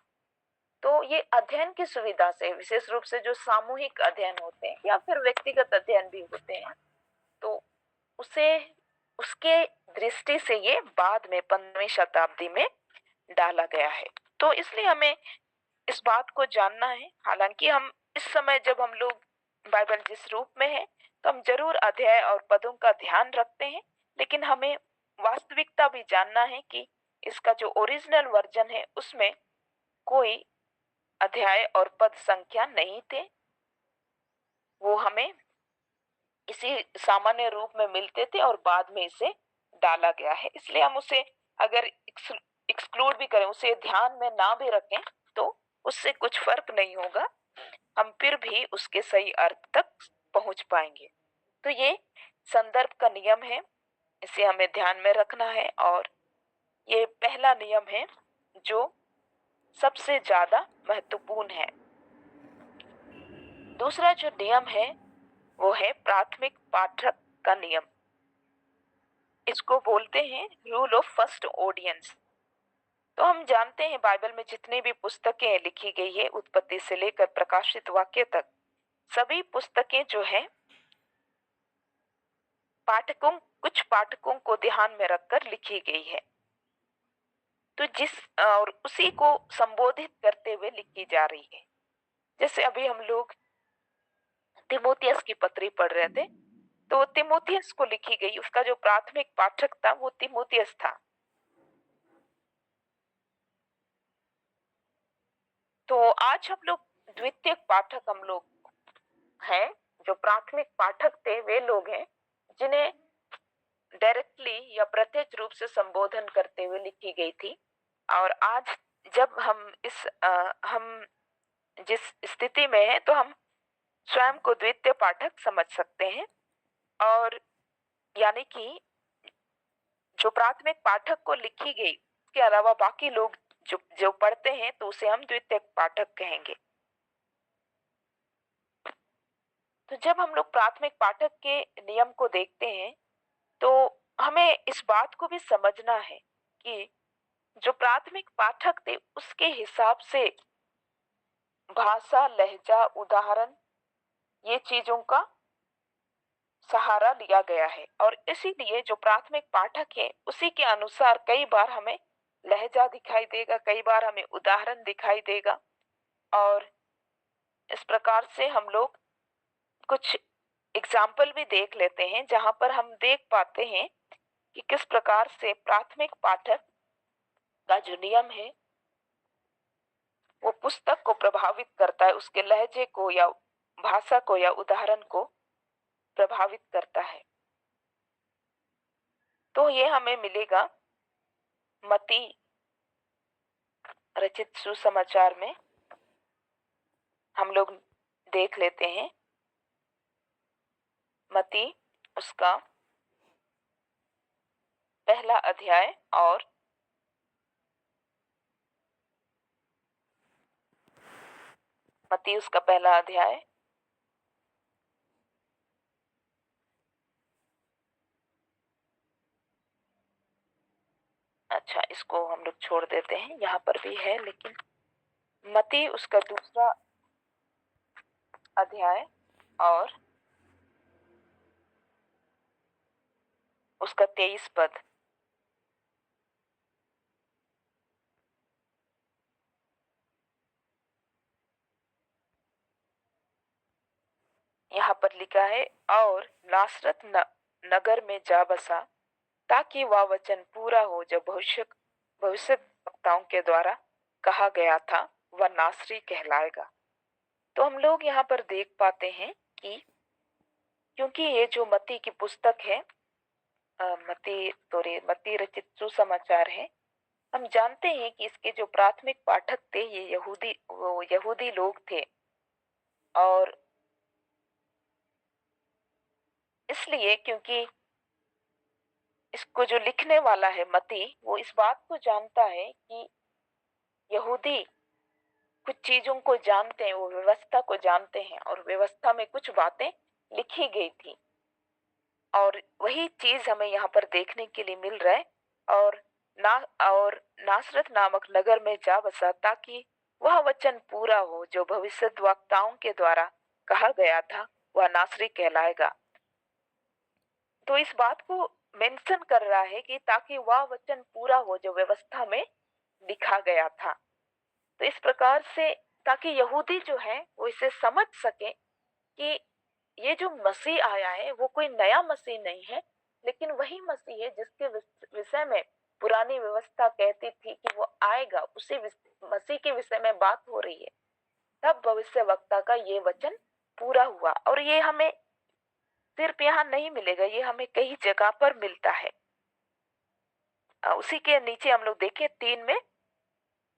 तो ये अध्ययन की सुविधा से, विशेष रूप से जो सामूहिक अध्ययन होते हैं या फिर व्यक्तिगत अध्ययन भी होते हैं, तो उसे उसके दृष्टि से ये बाद में 15वीं शताब्दी में डाला गया है। तो इसलिए हमें इस बात को जानना है। हालांकि हम इस समय जब हम लोग बाइबल जिस रूप में है तो हम जरूर अध्याय और पदों का ध्यान रखते हैं, लेकिन हमें वास्तविकता भी जानना है कि इसका जो ओरिजिनल वर्जन है उसमें कोई अध्याय और पद संख्या नहीं थे। वो हमें इसी सामान्य रूप में मिलते थे और बाद में इसे डाला गया है। इसलिए हम उसे अगर एक्सक्लूड भी करें, उसे ध्यान में ना भी रखें, तो उससे कुछ फर्क नहीं होगा, हम फिर भी उसके सही अर्थ तक पहुंच पाएंगे। तो ये संदर्भ का नियम है, इसे हमें ध्यान में रखना है, और ये पहला नियम है जो सबसे ज्यादा महत्वपूर्ण है। दूसरा जो नियम है वो है प्राथमिक पाठक का नियम। इसको बोलते हैं रूल ऑफ फर्स्ट ऑडियंस। तो हम जानते हैं बाइबल में जितनी भी पुस्तकें लिखी गई है, उत्पत्ति से लेकर प्रकाशित वाक्य तक, सभी पुस्तकें जो है कुछ पाठकों को ध्यान में रखकर लिखी गई है। तो जिस और उसी को संबोधित करते हुए लिखी जा रही है। जैसे अभी हम लोग तिमोथियस की पत्री पढ़ रहे थे, तो तिमोथियस को लिखी गई, उसका जो प्राथमिक पाठक था वो तिमोथियस था। तो आज हम लोग द्वितीय पाठक हम लोग हैं। जो प्राथमिक पाठक थे वे लोग हैं जिन्हें डायरेक्टली या प्रत्यक्ष रूप से संबोधन करते हुए लिखी गई थी। और आज जब हम जिस स्थिति में हैं, तो हम स्वयं को द्वितीय पाठक समझ सकते हैं, और यानी कि जो प्राथमिक पाठक को लिखी गई उसके अलावा बाकी लोग जो जो पढ़ते हैं, तो उसे हम द्वितीय पाठक कहेंगे। तो जब हम लोग प्राथमिक पाठक के नियम को देखते हैं, तो हमें इस बात को भी समझना है कि जो प्राथमिक पाठक थे उसके हिसाब से भाषा, लहजा, उदाहरण, ये चीजों का सहारा लिया गया है। और इसीलिए जो प्राथमिक पाठक है उसी के अनुसार कई बार हमें लहजा दिखाई देगा, कई बार हमें उदाहरण दिखाई देगा। और इस प्रकार से हम लोग कुछ एग्जाम्पल भी देख लेते हैं जहां पर हम देख पाते हैं कि किस प्रकार से प्राथमिक पाठक का जो नियम है वो पुस्तक को प्रभावित करता है, उसके लहजे को या भाषा को या उदाहरण को प्रभावित करता है। तो ये हमें मिलेगा मत्ती रचित सुसमाचार में। हम लोग देख लेते हैं मत्ती उसका पहला अध्याय और मत्ती उसका पहला अध्याय अच्छा, इसको हम लोग छोड़ देते हैं, यहाँ पर भी है, लेकिन मत्ती उसका दूसरा अध्याय और उसका 23 पद। यहाँ पर लिखा है, और नासरत नगर में जा बसा, ताकि वह वचन पूरा हो जो भविष्य वक्ताओं के द्वारा कहा गया था, वह नासरी कहलाएगा। तो हम लोग यहाँ पर देख पाते हैं कि क्योंकि ये जो मत्ती की पुस्तक है, मत्ती रचित सुसमाचार है, हम जानते हैं कि इसके जो प्राथमिक पाठक थे ये यहूदी लोग थे। और इसलिए क्योंकि इसको जो लिखने वाला है मत्ती, वो इस बात को जानता है कि यहूदी कुछ चीजों को जानते हैं, वो व्यवस्था को जानते हैं, और व्यवस्था में कुछ बातें लिखी गई थी, और वही चीज हमें यहाँ पर देखने के लिए मिल रहा है। और नासरत नामक नगर में जा बसा, ताकि वह वचन पूरा हो जो भविष्यद्वक्ताओं के द्वारा कहा गया था, वह नासरी कहलाएगा। तो इस बात को मेंशन कर रहा है कि ताकि वह वचन पूरा हो जो व्यवस्था में लिखा गया था। तो इस प्रकार से ताकि यहूदी जो है वो इसे समझ सके कि ये जो मसीह आया है वो कोई नया मसीह नहीं है, लेकिन वही मसीह है जिसके विषय में पुरानी व्यवस्था कहती थी कि वो आएगा, उसी मसीह के विषय में बात हो रही है। तब भविष्यवक्ता का ये वचन पूरा हुआ, और ये हमें सिर्फ यहाँ नहीं मिलेगा, ये हमें कई जगह पर मिलता है। उसी के नीचे हम लोग देखें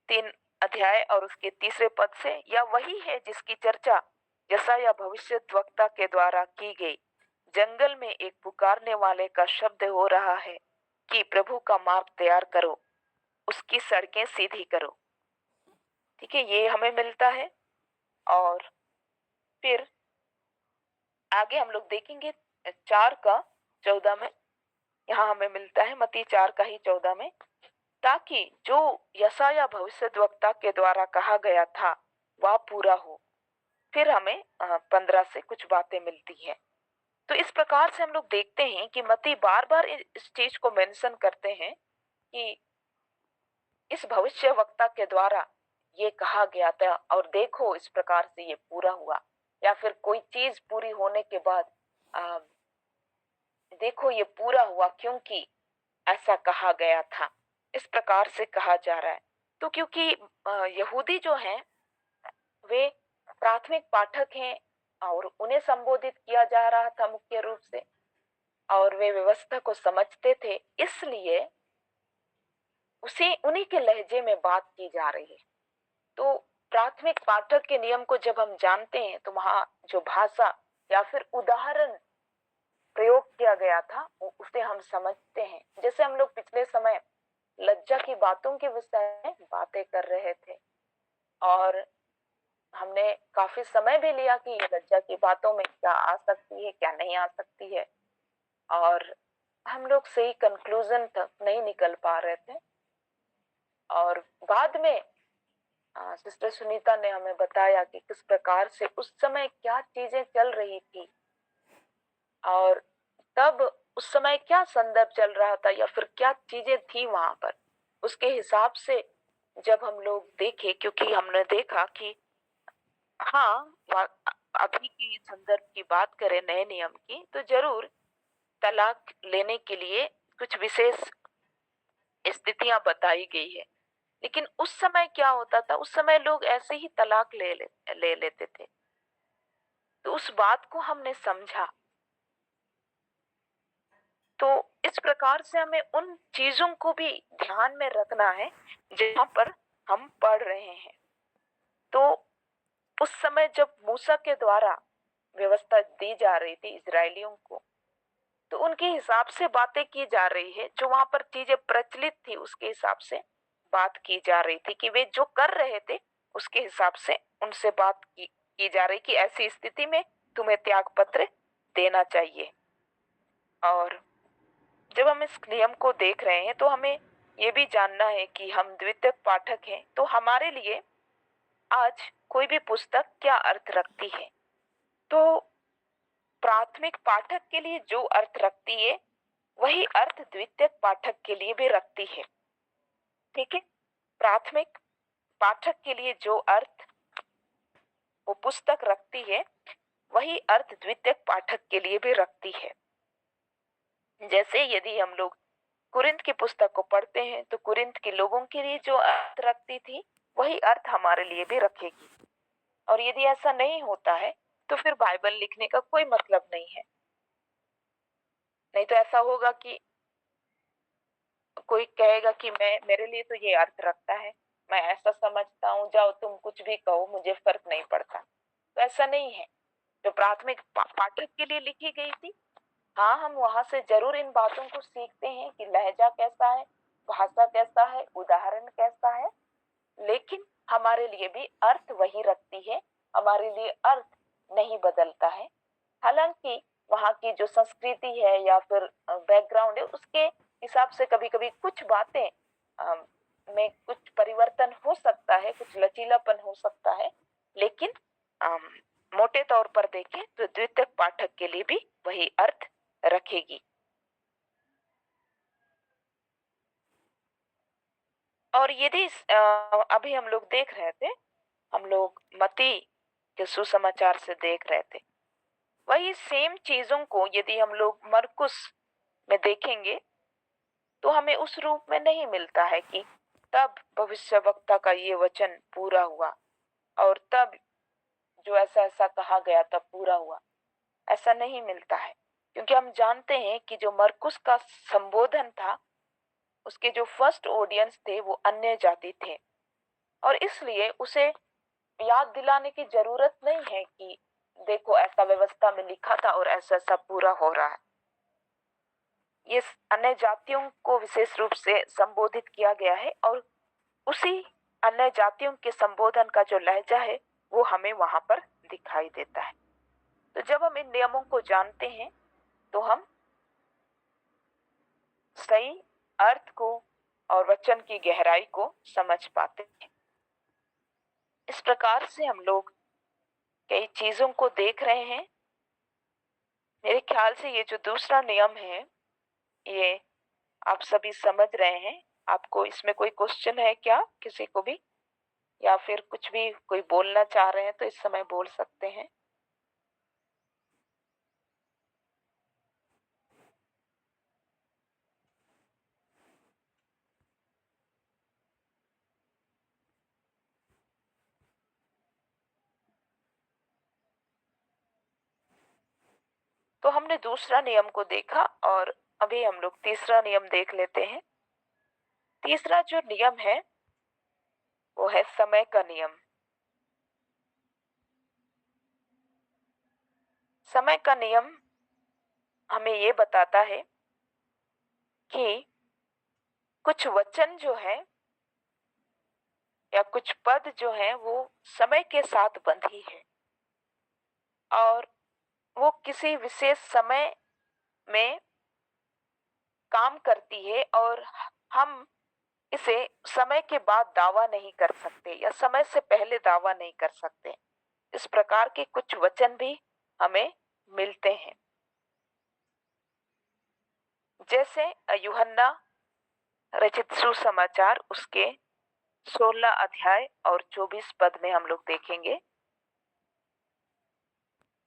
3 अध्याय और उसके 3 पद से, या वही है जिसकी चर्चा यशायाह भविष्यद्वक्ता के द्वारा की गई। जंगल में एक पुकारने वाले का शब्द हो रहा है कि प्रभु का मार्ग तैयार करो, उसकी सड़कें सीधी करो। ठीक है, ये हमें मिलता है। और फिर आगे हम लोग देखेंगे 4:14 में, यहाँ हमें मिलता है मत्ती 4:14 में, ताकि जो यशायाह भविष्यद्वक्ता के द्वारा कहा गया था वह पूरा हो। फिर हमें 15 से कुछ बातें मिलती है। तो इस प्रकार से हम लोग देखते हैं कि मत्ती बार बार इस चीज को मेंशन करते हैं कि इस भविष्यवक्ता के द्वारा ये कहा गया था और देखो इस प्रकार से ये पूरा हुआ, या फिर कोई चीज पूरी होने के बाद देखो ये पूरा हुआ क्योंकि ऐसा कहा गया था। इस प्रकार से कहा जा रहा है। तो क्योंकि यहूदी जो हैं वे प्राथमिक पाठक हैं और उन्हें संबोधित किया जा रहा था मुख्य रूप से, और वे व्यवस्था को समझते थे, इसलिए उसी उन्हीं के लहजे में बात की जा रही है। तो प्राथमिक पाठक के नियम को जब हम जानते हैं तो वहां जो भाषा या फिर उदाहरण प्रयोग किया गया था उसे हम समझते हैं। जैसे हम लोग पिछले समय लज्जा की बातों के विषय में बातें कर रहे थे, और हमने काफी समय भी लिया कि ये लज्जा की बातों में क्या आ सकती है, क्या नहीं आ सकती है, और हम लोग सही कंक्लूजन तक नहीं निकल पा रहे थे। और बाद में सिस्टर सुनीता ने हमें बताया कि किस प्रकार से उस समय क्या चीजें चल रही थी, और तब उस समय क्या संदर्भ चल रहा था या फिर क्या चीजें थी वहां पर, उसके हिसाब से जब हम लोग देखे, क्योंकि हमने देखा कि हाँ, अभी की संदर्भ की बात करें नए नियम की, तो जरूर तलाक लेने के लिए कुछ विशेष स्थितियां बताई गई है। लेकिन उस समय क्या होता था, उस समय लोग ऐसे ही तलाक ले लेते थे। तो उस बात को हमने समझा। तो इस प्रकार से हमें उन चीजों को भी ध्यान में रखना है जहां पर हम पढ़ रहे हैं। तो उस समय जब मूसा के द्वारा व्यवस्था दी जा रही थी इजरायलियों को, तो उनके हिसाब से बातें की जा रही है, जो वहां पर चीजें प्रचलित थी उसके हिसाब से बात की जा रही थी कि वे जो कर रहे थे उसके हिसाब से उनसे बात की जा रही कि ऐसी स्थिति में तुम्हें त्याग पत्र देना चाहिए। और जब हम इस नियम को देख रहे हैं तो हमें ये भी जानना है कि हम द्वितीयक पाठक हैं, तो हमारे लिए आज कोई भी पुस्तक क्या अर्थ रखती है। तो प्राथमिक पाठक के लिए जो अर्थ रखती है वही अर्थ द्वितीयक पाठक के लिए भी रखती है। ठीक है, प्राथमिक पाठक के लिए जो अर्थ वो पुस्तक रखती है वही अर्थ द्वितीयक पाठक के लिए भी रखती है। जैसे यदि हम लोग कुरिन्थ की पुस्तक को पढ़ते हैं तो कुरिन्थ के लोगों के लिए जो अर्थ रखती थी वही अर्थ हमारे लिए भी रखेगी। और यदि ऐसा नहीं होता है तो फिर बाइबल लिखने का कोई मतलब नहीं है। नहीं तो ऐसा होगा कि कोई कहेगा कि मैं मेरे लिए तो ये अर्थ रखता है, मैं ऐसा समझता हूँ, जाओ तुम कुछ भी कहो मुझे फर्क नहीं पड़ता। तो ऐसा नहीं है। जो प्राथमिक पाठक के लिए लिखी गई थी, हाँ, हम वहां से जरूर इन बातों को सीखते हैं कि लहजा कैसा है, भाषा कैसा है, उदाहरण कैसा है, लेकिन हमारे लिए भी अर्थ वही रखती है, हमारे लिए अर्थ नहीं बदलता है। हालांकि वहाँ की जो संस्कृति है या फिर बैकग्राउंड है उसके हिसाब से कभी कभी कुछ बातें में कुछ परिवर्तन हो सकता है, कुछ लचीलापन हो सकता है, लेकिन मोटे तौर पर देखें तो द्वितीयक पाठक के लिए भी वही अर्थ रखेगी। और यदि अभी हम लोग देख रहे थे, हम लोग मत्ती के सुसमाचार से देख रहे थे, वही सेम चीजों को यदि हम लोग मरकुस में देखेंगे तो हमें उस रूप में नहीं मिलता है कि तब भविष्यवक्ता का ये वचन पूरा हुआ और तब जो ऐसा ऐसा कहा गया तब पूरा हुआ। ऐसा नहीं मिलता है, क्योंकि हम जानते हैं कि जो मरकुस का संबोधन था उसके जो फर्स्ट ऑडियंस थे वो अन्य जाति थे, और इसलिए उसे याद दिलाने की जरूरत नहीं है कि देखो ऐसा व्यवस्था में लिखा था और ऐसा ऐसा पूरा हो रहा है। ये अन्य जातियों को विशेष रूप से संबोधित किया गया है, और उसी अन्य जातियों के संबोधन का जो लहजा है वो हमें वहां पर दिखाई देता है। तो जब हम इन नियमों को जानते हैं तो हम सही अर्थ को और वचन की गहराई को समझ पाते हैं। इस प्रकार से हम लोग कई चीजों को देख रहे हैं। मेरे ख्याल से ये जो दूसरा नियम है ये आप सभी समझ रहे हैं। आपको इसमें कोई क्वेश्चन है क्या, किसी को भी, या फिर कुछ भी कोई बोलना चाह रहे हैं तो इस समय बोल सकते हैं। तो हमने दूसरा नियम को देखा और अभी हम लोग तीसरा नियम देख लेते हैं। तीसरा जो नियम है वो है समय का नियम। समय का नियम हमें ये बताता है कि कुछ वचन जो है या कुछ पद जो है वो समय के साथ बंधी है और वो किसी विशेष समय में काम करती है, और हम इसे समय के बाद दावा नहीं कर सकते या समय से पहले दावा नहीं कर सकते। इस प्रकार के कुछ वचन भी हमें मिलते हैं। जैसे यूहन्ना रचित सुसमाचार उसके 16 अध्याय और 24 पद में हम लोग देखेंगे।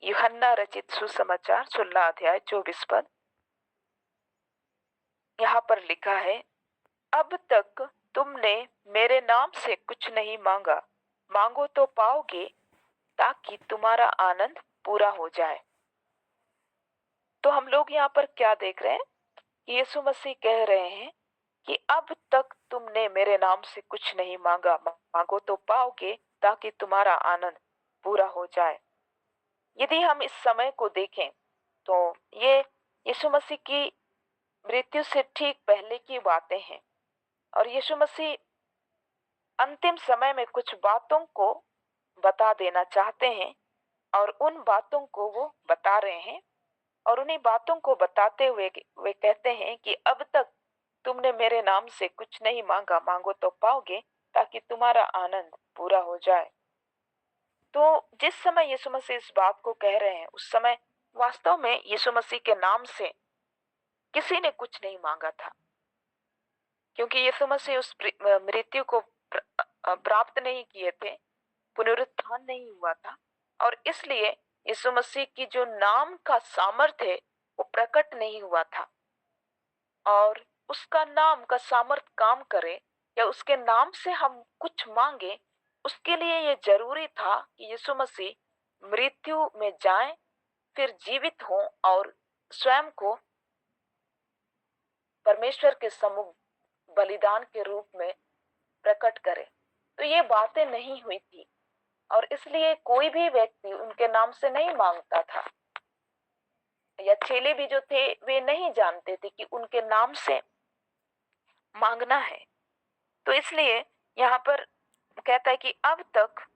यूहन्ना रचित सुसमाचार 16 अध्याय 24 पद। यहाँ पर लिखा है, अब तक तुमने मेरे नाम से कुछ नहीं मांगा, मांगो तो पाओगे ताकि तुम्हारा आनंद पूरा हो जाए। तो हम लोग यहाँ पर क्या देख रहे हैं? यीशु मसीह कह रहे हैं कि अब तक तुमने मेरे नाम से कुछ नहीं मांगा, मांगो तो पाओगे ताकि तुम्हारा आनंद पूरा हो जाए। यदि हम इस समय को देखें तो ये यीशु मसीह की मृत्यु से ठीक पहले की बातें हैं, और यीशु मसीह अंतिम समय में कुछ बातों को बता देना चाहते हैं और उन बातों को वो बता रहे हैं, और उन्हीं बातों को बताते हुए वे कहते हैं कि अब तक तुमने मेरे नाम से कुछ नहीं मांगा, मांगो तो पाओगे ताकि तुम्हारा आनंद पूरा हो जाए। तो जिस समय यीशु मसीह इस बात को कह रहे हैं उस समय वास्तव में यीशु मसीह के नाम से किसी ने कुछ नहीं मांगा था, क्योंकि यीशु मसीह उस मृत्यु को प्राप्त नहीं किए थे, पुनरुत्थान नहीं हुआ था, और इसलिए यीशु मसीह की जो नाम का सामर्थ्य है वो प्रकट नहीं हुआ था। और उसका नाम का सामर्थ्य काम करे या उसके नाम से हम कुछ मांगे, उसके लिए ये जरूरी था कि यीशु मसीह मृत्यु में जाएं, फिर जीवित हों और स्वयं को परमेश्वर के सम्मुख बलिदान के रूप में प्रकट करें। तो ये बातें नहीं हुई थी, और इसलिए कोई भी व्यक्ति उनके नाम से नहीं मांगता था, या चेले भी जो थे वे नहीं जानते थे कि उनके नाम से मांगना है। तो इसलिए यहाँ पर कहता है कि अब तक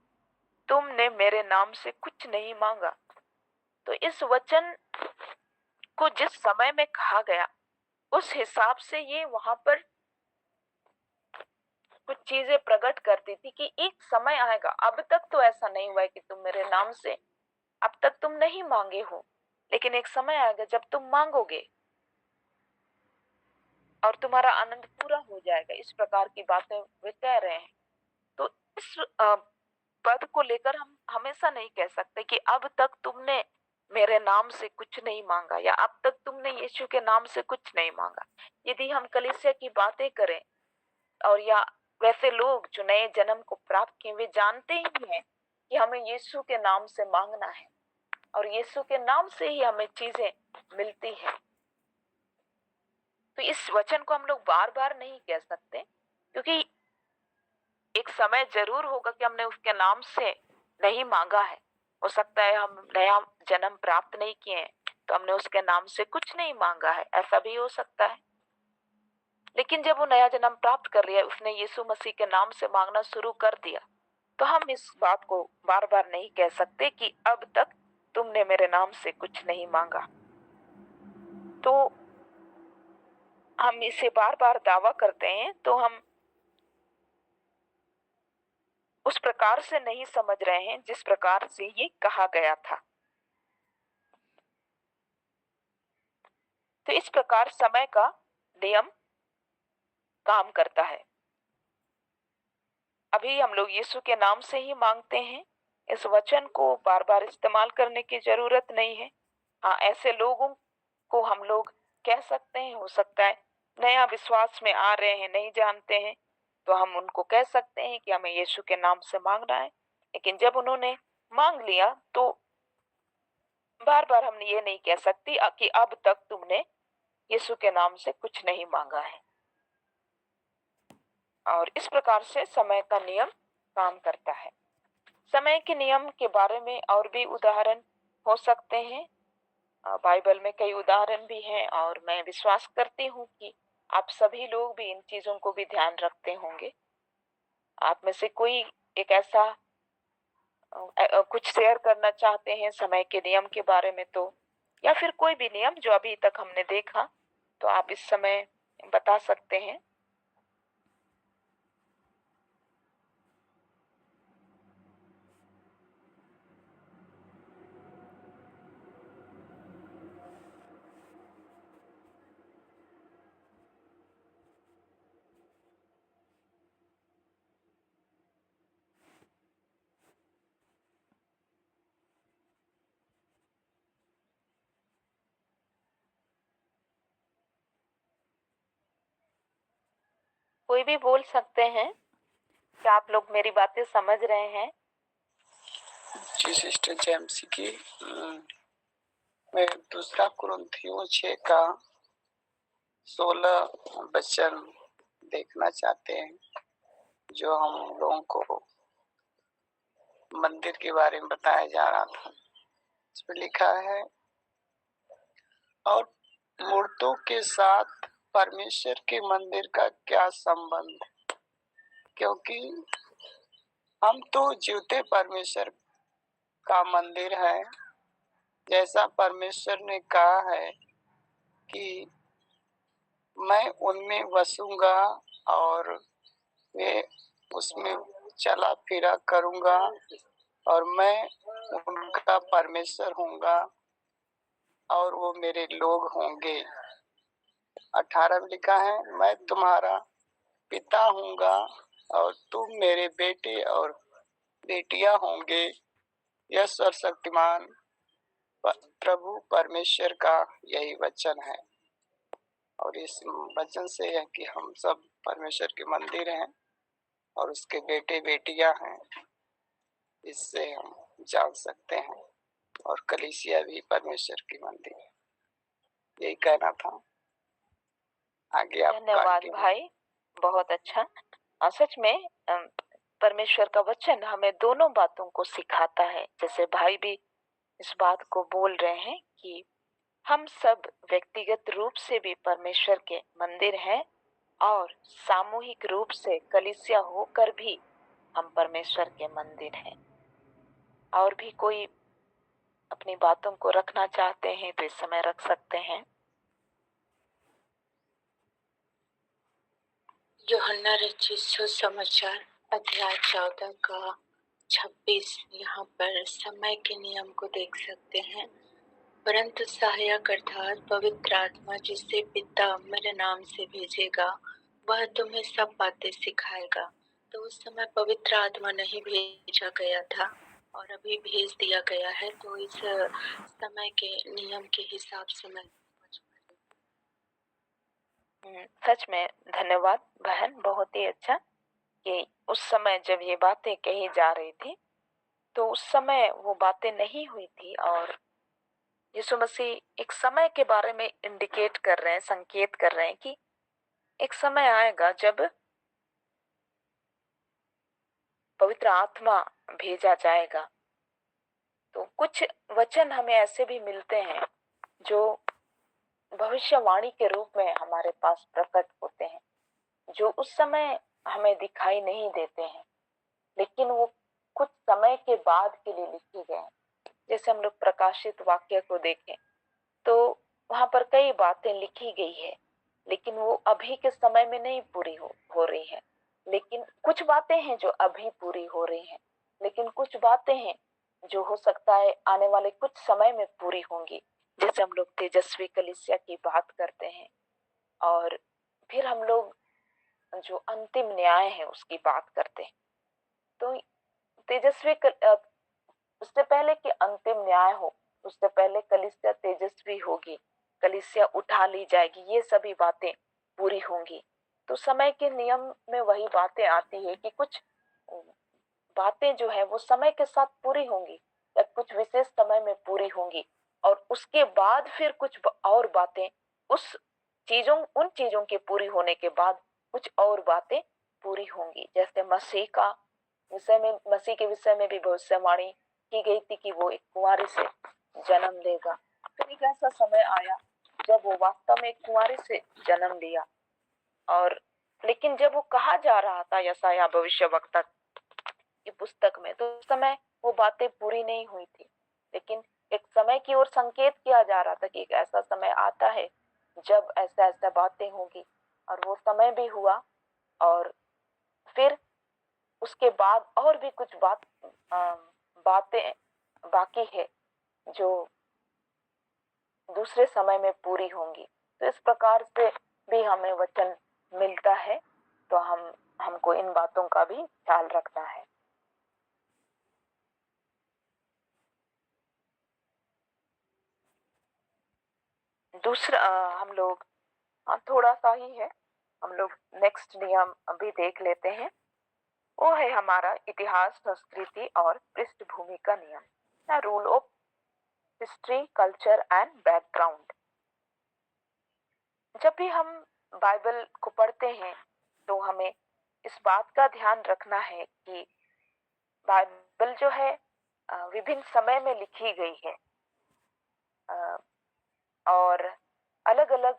तुमने मेरे नाम से कुछ नहीं मांगा। तो इस वचन को जिस समय में कहा गया उस हिसाब से ये वहां पर कुछ चीजें प्रकट करती थी कि एक समय आएगा, अब तक तो ऐसा नहीं हुआ है कि तुम मेरे नाम से अब तक तुम नहीं मांगे हो, लेकिन एक समय आएगा जब तुम मांगोगे और तुम्हारा आनंद पूरा हो जाएगा। इस प्रकार की बातें वे कह रहे हैं। तो इस पद को लेकर हम हमेशा नहीं कह सकते कि अब तक तुमने मेरे नाम से कुछ नहीं मांगा, या अब तक तुमने यीशु के नाम से कुछ नहीं मांगा। यदि हम कलीसिया की बातें करें, और या वैसे लोग जो नए जन्म को प्राप्त किए, वे जानते ही हैं कि हमें यीशु के नाम से मांगना है, और यीशु के नाम से ही हमें चीजें मिलती है। तो इस वचन को हम लोग बार बार नहीं कह सकते, क्योंकि एक समय जरूर होगा कि हमने उसके नाम से नहीं मांगा है। हो सकता है हम नया जन्म प्राप्त नहीं किए हैं, तो हमने उसके नाम से कुछ नहीं मांगा है, ऐसा भी हो सकता है। लेकिन जब वो नया जन्म प्राप्त कर लिया, उसने यीशु मसीह के नाम से मांगना शुरू कर दिया, तो हम इस बात को बार बार नहीं कह सकते कि अब तक तुमने मेरे नाम से कुछ नहीं मांगा। तो हम इसे बार बार दावा करते हैं, तो हम उस प्रकार से नहीं समझ रहे हैं जिस प्रकार से ये कहा गया था। तो इस प्रकार समय का नियम काम करता है। अभी हम लोग यीशु के नाम से ही मांगते हैं, इस वचन को बार बार इस्तेमाल करने की जरूरत नहीं है। हाँ, ऐसे लोगों को हम लोग कह सकते हैं, हो सकता है नया विश्वास में आ रहे हैं, नहीं जानते हैं, तो हम उनको कह सकते हैं कि हमें यीशु के नाम से मांगना है। लेकिन जब उन्होंने मांग लिया, तो बार बार हम ये नहीं कह सकती कि अब तक तुमने यीशु के नाम से कुछ नहीं मांगा है। और इस प्रकार से समय का नियम काम करता है। समय के नियम के बारे में और भी उदाहरण हो सकते हैं। बाइबल में कई उदाहरण भी हैं, और मैं विश्वास करती हूँ कि आप सभी लोग भी इन चीजों को भी ध्यान रखते होंगे। आप में से कोई एक ऐसा कुछ शेयर करना चाहते हैं समय के नियम के बारे में, तो या फिर कोई भी नियम जो अभी तक हमने देखा, तो आप इस समय बता सकते हैं। कोई भी बोल सकते हैं। क्या आप लोग मेरी बातें समझ रहे हैं? जी सिस्टर जेम्सी की मैं दूसरा कुरिन्थियों 6 का 16 वचन देखना चाहते हैं, जो हम लोगों को मंदिर के बारे में बताया जा रहा था। इसमें लिखा है, और मूर्तों के साथ परमेश्वर के मंदिर का क्या संबंध, क्योंकि हम तो जीवते परमेश्वर का मंदिर है। जैसा परमेश्वर ने कहा है कि मैं उनमें बसूंगा और वे उसमें चला फिरा करूंगा, और मैं उनका परमेश्वर होऊंगा और वो मेरे लोग होंगे। 18 में लिखा है, मैं तुम्हारा पिता होऊंगा और तुम मेरे बेटे और बेटियां होंगे। यह सर्वशक्तिमान प्रभु परमेश्वर का यही वचन है। और इस वचन से है कि हम सब परमेश्वर के मंदिर हैं और उसके बेटे बेटियां हैं, इससे हम जान सकते हैं। और कलीसिया भी परमेश्वर की मंदिर है। यही कहना था। आगे आप धन्यवाद भाई, बहुत अच्छा। सच में परमेश्वर का वचन हमें दोनों बातों को सिखाता है। जैसे भाई भी इस बात को बोल रहे हैं कि हम सब व्यक्तिगत रूप से भी परमेश्वर के मंदिर हैं, और सामूहिक रूप से कलीसिया होकर भी हम परमेश्वर के मंदिर हैं। और भी कोई अपनी बातों को रखना चाहते हैं तो इस समय रख सकते हैं। यूहन्ना रचित सुसमाचार अध्याय 14 का 26 यहाँ पर समय के नियम को देख सकते हैं। परंतु सहायक अर्थात पवित्र आत्मा जिसे पिता मेरे नाम से भेजेगा, वह तुम्हें सब बातें सिखाएगा। तो उस समय पवित्र आत्मा नहीं भेजा गया था, और अभी भेज दिया गया है, तो इस समय के नियम के हिसाब से मैं सच में धन्यवाद बहन, बहुत ही अच्छा कि उस समय जब ये बातें कही जा रही थी तो उस समय वो बातें नहीं हुई थी, और यीशु मसीह एक समय के बारे में इंडिकेट कर रहे हैं, संकेत कर रहे हैं कि एक समय आएगा जब पवित्र आत्मा भेजा जाएगा। तो कुछ वचन हमें ऐसे भी मिलते हैं जो भविष्यवाणी के रूप में हमारे पास प्रकट होते हैं, जो उस समय हमें दिखाई नहीं देते हैं, लेकिन वो कुछ समय के बाद के लिए लिखे गए हैं। जैसे हम लोग प्रकाशित वाक्य को देखें तो वहां पर कई बातें लिखी गई है, लेकिन वो अभी के समय में नहीं पूरी हो रही है। लेकिन कुछ बातें हैं जो अभी पूरी हो रही हैं, लेकिन कुछ बातें हैं जो हो सकता है आने वाले कुछ समय में पूरी होंगी। जैसे हम लोग तेजस्वी कलीसिया की बात करते हैं, और फिर हम लोग जो अंतिम न्याय है उसकी बात करते हैं। तो उससे पहले कि अंतिम न्याय हो, उससे पहले कलीसिया तेजस्वी होगी, कलीसिया उठा ली जाएगी, ये सभी बातें पूरी होंगी। तो समय के नियम में वही बातें आती है कि कुछ बातें जो है वो समय के साथ पूरी होंगी या कुछ विशेष समय में पूरी होंगी, और उसके बाद फिर कुछ और बातें उन चीजों के पूरी होने के बाद कुछ और बातें पूरी होंगी। जैसे मसीह के विषय में भी भविष्यवाणी की गई थी कि वो एक कुंवारी से जन्म लेगा। फिर एक ऐसा समय आया जब वो वास्तव में एक कुंवारी से जन्म लिया, और लेकिन जब वो कहा जा रहा था यशायाह भविष्यवक्ता की पुस्तक में, तो उस समय वो बातें पूरी नहीं हुई थी, लेकिन एक समय की ओर संकेत किया जा रहा था कि एक ऐसा समय आता है जब ऐसा ऐसा बातें होगी, और वो समय भी हुआ। और फिर उसके बाद और भी कुछ बातें बाकी है जो दूसरे समय में पूरी होंगी। तो इस प्रकार से भी हमें वचन मिलता है, तो हमको इन बातों का भी ख्याल रखना है। दूसरा हम लोग थोड़ा सा ही है, हम लोग नेक्स्ट नियम अभी देख लेते हैं। वो है हमारा इतिहास, संस्कृति और पृष्ठभूमि का नियम, rule of history, culture and background. जब भी हम बाइबल को पढ़ते हैं तो हमें इस बात का ध्यान रखना है कि बाइबल जो है विभिन्न समय में लिखी गई है, और अलग अलग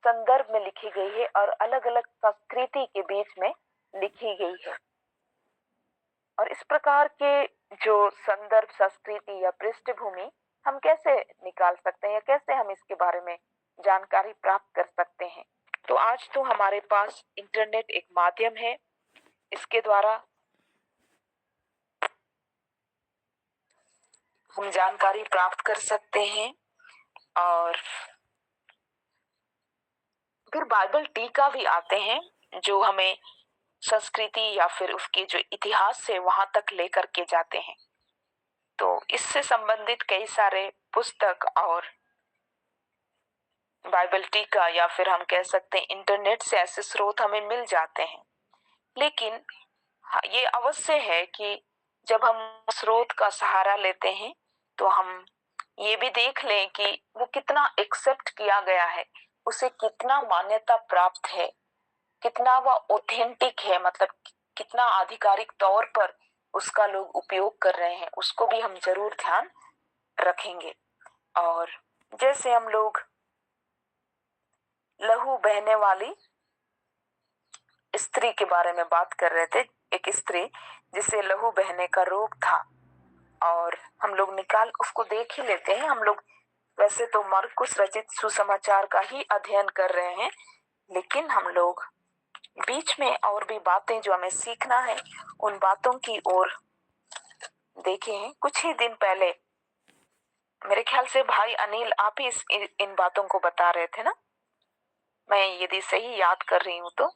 संदर्भ में लिखी गई है, और अलग अलग संस्कृति के बीच में लिखी गई है। और इस प्रकार के जो संदर्भ, संस्कृति या पृष्ठभूमि हम कैसे निकाल सकते हैं, या कैसे हम इसके बारे में जानकारी प्राप्त कर सकते हैं। तो आज तो हमारे पास इंटरनेट एक माध्यम है, इसके द्वारा हम जानकारी प्राप्त कर सकते हैं। और फिर बाइबल टीका भी आते हैं जो हमें संस्कृति या फिर उसके जो इतिहास से वहां तक लेकर के जाते हैं। तो इससे संबंधित कई सारे पुस्तक और बाइबल टीका या फिर हम कह सकते हैं इंटरनेट से ऐसे स्रोत हमें मिल जाते हैं। लेकिन ये अवश्य है कि जब हम स्रोत का सहारा लेते हैं तो हम ये भी देख लें कि वो कितना एक्सेप्ट किया गया है, उसे कितना मान्यता प्राप्त है, कितना वह ऑथेंटिक है, मतलब कितना आधिकारिक तौर पर उसका लोग उपयोग कर रहे हैं, उसको भी हम जरूर ध्यान रखेंगे। और जैसे हम लोग लहू बहने वाली स्त्री के बारे में बात कर रहे थे, एक स्त्री जिसे लहू बहने का रोग था, और हम लोग निकाल उसको देख ही लेते हैं। हम लोग वैसे तो मरकुस रचित सुसमाचार का ही अध्ययन कर रहे हैं, लेकिन हम लोग बीच में और भी बातें जो हमें सीखना है उन बातों की ओर देखे हैं। कुछ ही दिन पहले मेरे ख्याल से भाई अनिल आप ही इन बातों को बता रहे थे ना, मैं यदि सही याद कर रही हूँ तो।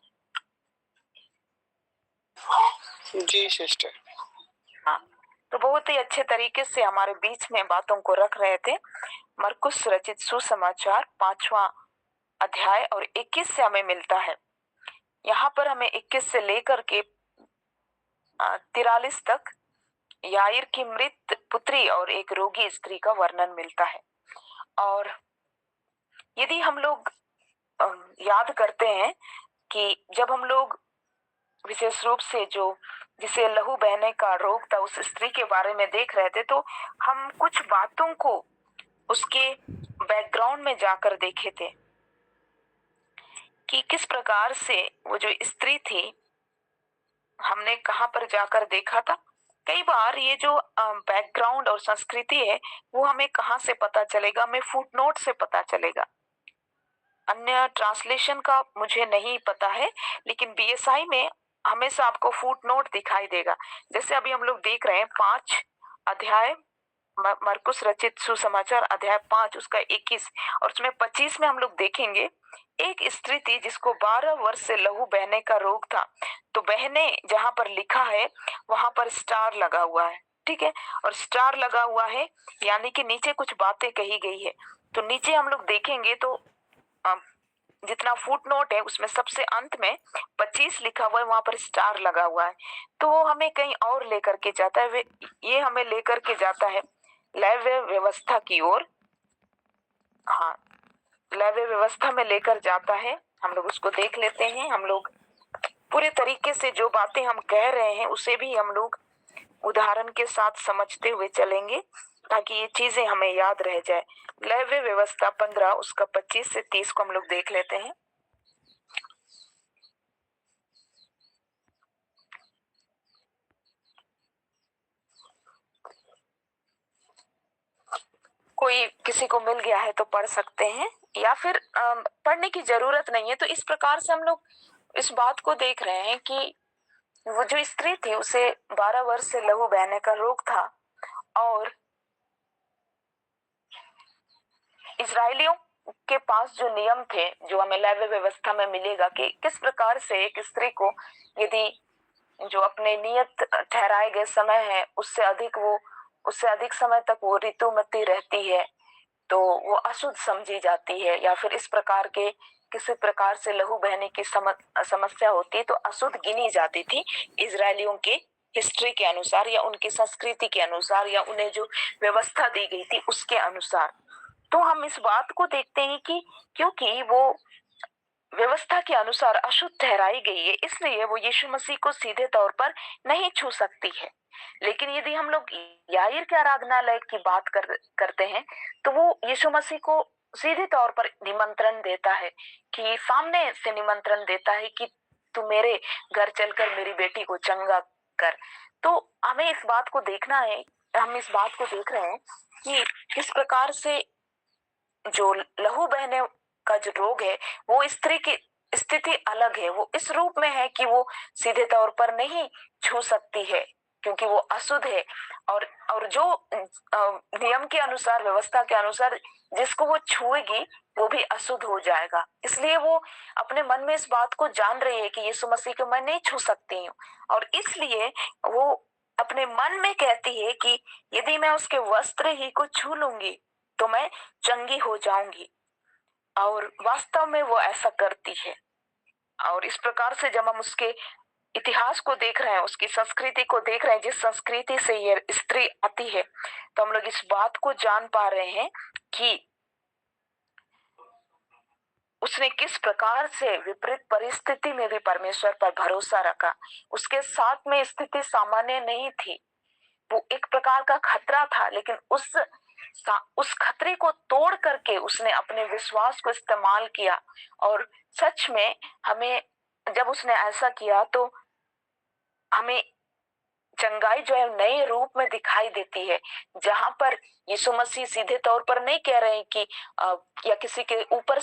जी सिस्टर। हाँ, तो बहुत ही अच्छे तरीके से हमारे बीच में बातों को रख रहे थे। मरकुस रचित सुसमाचार 5वां अध्याय और 21 से हमें मिलता है। यहाँ पर हमें 21 से लेकर के 43 तक याईर की मृत पुत्री और एक रोगी स्त्री का वर्णन मिलता है। और यदि हम लोग याद करते हैं कि जब हम लोग विशेष रूप से जो जिसे लहू बहने का रोग था उस स्त्री के बारे में देख रहे थे, तो हम कुछ बातों को उसके बैकग्राउंड में जाकर देखे थे कि किस प्रकार से वो जो स्त्री थी, हमने कहाँ पर जाकर देखा था। कई बार ये जो बैकग्राउंड और संस्कृति है वो हमें कहाँ से पता चलेगा, हमें फुटनोट से पता चलेगा। अन्य ट्रांसलेशन का मुझे नहीं पता है, लेकिन बीएसआई में हमेशा आपको फुटनोट दिखाई देगा। जैसे अभी हम लोग देख रहे हैं 5 अध्याय मरकुस रचित सुसमाचार अध्याय 5 उसका 21 और उसमें 25 में हम लोग देखेंगे एक स्त्री थी जिसको 12 वर्ष से लहू बहने का रोग था। तो बहने जहां पर लिखा है वहां पर स्टार लगा हुआ है, ठीक है, और स्टार लगा हुआ है यानी कि नीचे कुछ बातें कही गई है। तो नीचे हम लोग देखेंगे तो जितना फुटनोट है उसमें सबसे अंत में 25 लिखा हुआ है, वहां पर स्टार लगा हुआ है। तो वो हमें कहीं और लेकर के जाता है, ये हमें लेकर के जाता है लैव्य व्यवस्था की ओर। हाँ, लैव्य व्यवस्था में लेकर जाता है। हम लोग उसको देख लेते हैं। हम लोग पूरे तरीके से जो बातें हम कह रहे हैं उसे भी हम लोग उदाहरण के साथ समझते हुए चलेंगे ताकि ये चीजें हमें याद रह जाए। लैव्य व्यवस्था 15 उसका 25 से 30 को हम लोग देख लेते हैं। कोई किसी को मिल गया है तो पढ़ सकते हैं या फिर पढ़ने की जरूरत नहीं है। तो इस प्रकार से हम लोग इस बात को देख रहे हैं कि वो जो स्त्री थी उसे 12 वर्ष से लहू बहने का रोग था और इजरायलियों के पास जो नियम थे जो हमें लैव्य व्यवस्था में मिलेगा कि किस प्रकार से एक स्त्री को यदि जो अपने नियत ठहराए गए समय है उससे अधिक समय तक वो ऋतुमती रहती है तो वो अशुद्ध समझी जाती है, या फिर इस प्रकार के किसी प्रकार से लहू बहने की समस्या होती है तो अशुद्ध गिनी जाती थी इजरायलियों के हिस्ट्री के अनुसार या उनकी संस्कृति के अनुसार या उन्हें जो व्यवस्था दी गई थी उसके अनुसार। तो हम इस बात को देखते हैं कि क्योंकि वो व्यवस्था के अनुसार अशुद्ध ठहराई गई है इसलिए वो यीशु मसीह को सीधे तौर पर नहीं छू सकती है। लेकिन यदि हम लोग याईर के आराधनालय की बात करते हैं तो वो यीशु मसीह को सीधे तौर पर निमंत्रण देता है कि सामने से निमंत्रण देता है कि तू मेरे घर चलकर मेरी बेटी को चंगा कर। तो हमें इस बात को देखना है, हम इस बात को देख रहे हैं कि किस प्रकार से जो लहू बहने का जो रोग है वो स्त्री की स्थिति अलग है। वो इस रूप में है कि वो सीधे तौर पर नहीं छू सकती है क्योंकि वो अशुद्ध है और जो नियम के अनुसार व्यवस्था के अनुसार जिसको वो छुएगी वो भी अशुद्ध हो जाएगा। इसलिए वो अपने मन में इस बात को जान रही है कि यीशु मसीह को मैं नहीं छू सकती हूँ और इसलिए वो अपने मन में कहती है कि यदि मैं उसके वस्त्र ही को छू लूंगी तो मैं चंगी हो जाऊंगी, और वास्तव में वो ऐसा करती है। और इस प्रकार से जब हम उसके इतिहास को देख रहे हैं, उसकी संस्कृति को देख रहे हैं, जिस संस्कृति से ये स्त्री आती है, तो हम लोग इस बात को जान पा रहे हैं कि उसने किस प्रकार से विपरीत परिस्थिति में भी परमेश्वर पर भरोसा रखा। उसके साथ में स्थिति सामान्य नहीं थी, वो एक प्रकार का खतरा था, लेकिन उस खतरे को तोड़ करके उसने अपने विश्वास को इस्तेमाल किया। और सच में हमें जब उसने ऐसा किया तो हमें चंगाई जो है नए रूप में दिखाई देती है, जहां पर यीशु मसीह सीधे तौर पर नहीं कह रहे हैं कि या किसी के ऊपर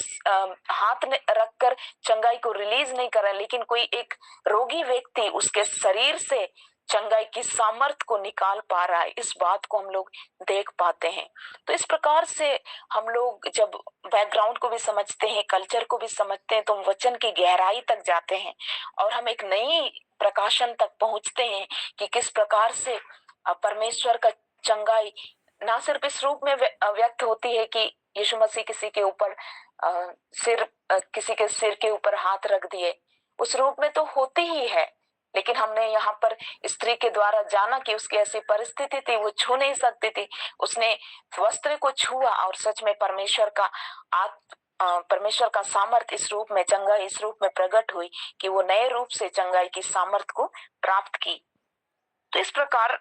हाथ रखकर चंगाई को रिलीज नहीं कर रहे, लेकिन कोई एक रोगी व्यक्ति उसके शरीर से चंगाई की सामर्थ को निकाल पा रहा है। इस बात को हम लोग देख पाते हैं। तो इस प्रकार से हम लोग जब बैकग्राउंड को भी समझते हैं, कल्चर को भी समझते हैं, तो हम वचन की गहराई तक जाते हैं और हम एक नई प्रकाशन तक पहुंचते हैं कि किस प्रकार से परमेश्वर का चंगाई ना सिर्फ इस रूप में व्यक्त होती है कि यीशु मसीह किसी के ऊपर किसी के सिर के ऊपर हाथ रख दिए, उस रूप में तो होती ही है, लेकिन हमने यहाँ पर स्त्री के द्वारा जाना कि उसकी ऐसी परिस्थिति थी, वो छू नहीं सकती थी, उसने वस्त्र को छुआ और सच में परमेश्वर का सामर्थ इस रूप में, चंगाई इस रूप में प्रकट हुई कि वो नए रूप से चंगाई की सामर्थ को प्राप्त की। तो इस प्रकार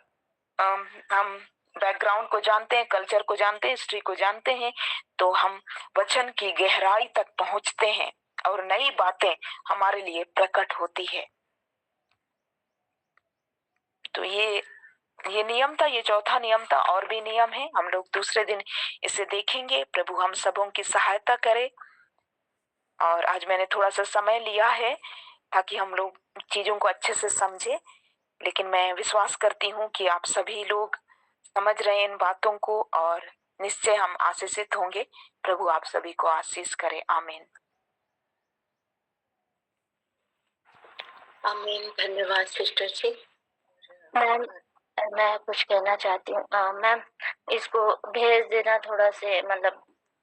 हम बैकग्राउंड को जानते हैं, कल्चर को जानते हैं, हिस्ट्री को जानते हैं, तो हम वचन की गहराई तक पहुंचते हैं और नई बातें हमारे लिए प्रकट होती है। तो ये नियम था, ये चौथा नियम था। और भी नियम है, हम लोग दूसरे दिन इसे देखेंगे। प्रभु हम सबों की सहायता करे। और आज मैंने थोड़ा सा समय लिया है ताकि हम लोग चीजों को अच्छे से समझे, लेकिन मैं विश्वास करती हूँ कि आप सभी लोग समझ रहे हैं इन बातों को और निश्चय हम आशीषित होंगे। प्रभु आप सभी को आशीष करे। आमीन। आमीन। धन्यवाद सिस्टर जी। मैम, मैं कुछ कहना चाहती हूँ। मैम, इसको भेज देना थोड़ा से, मतलब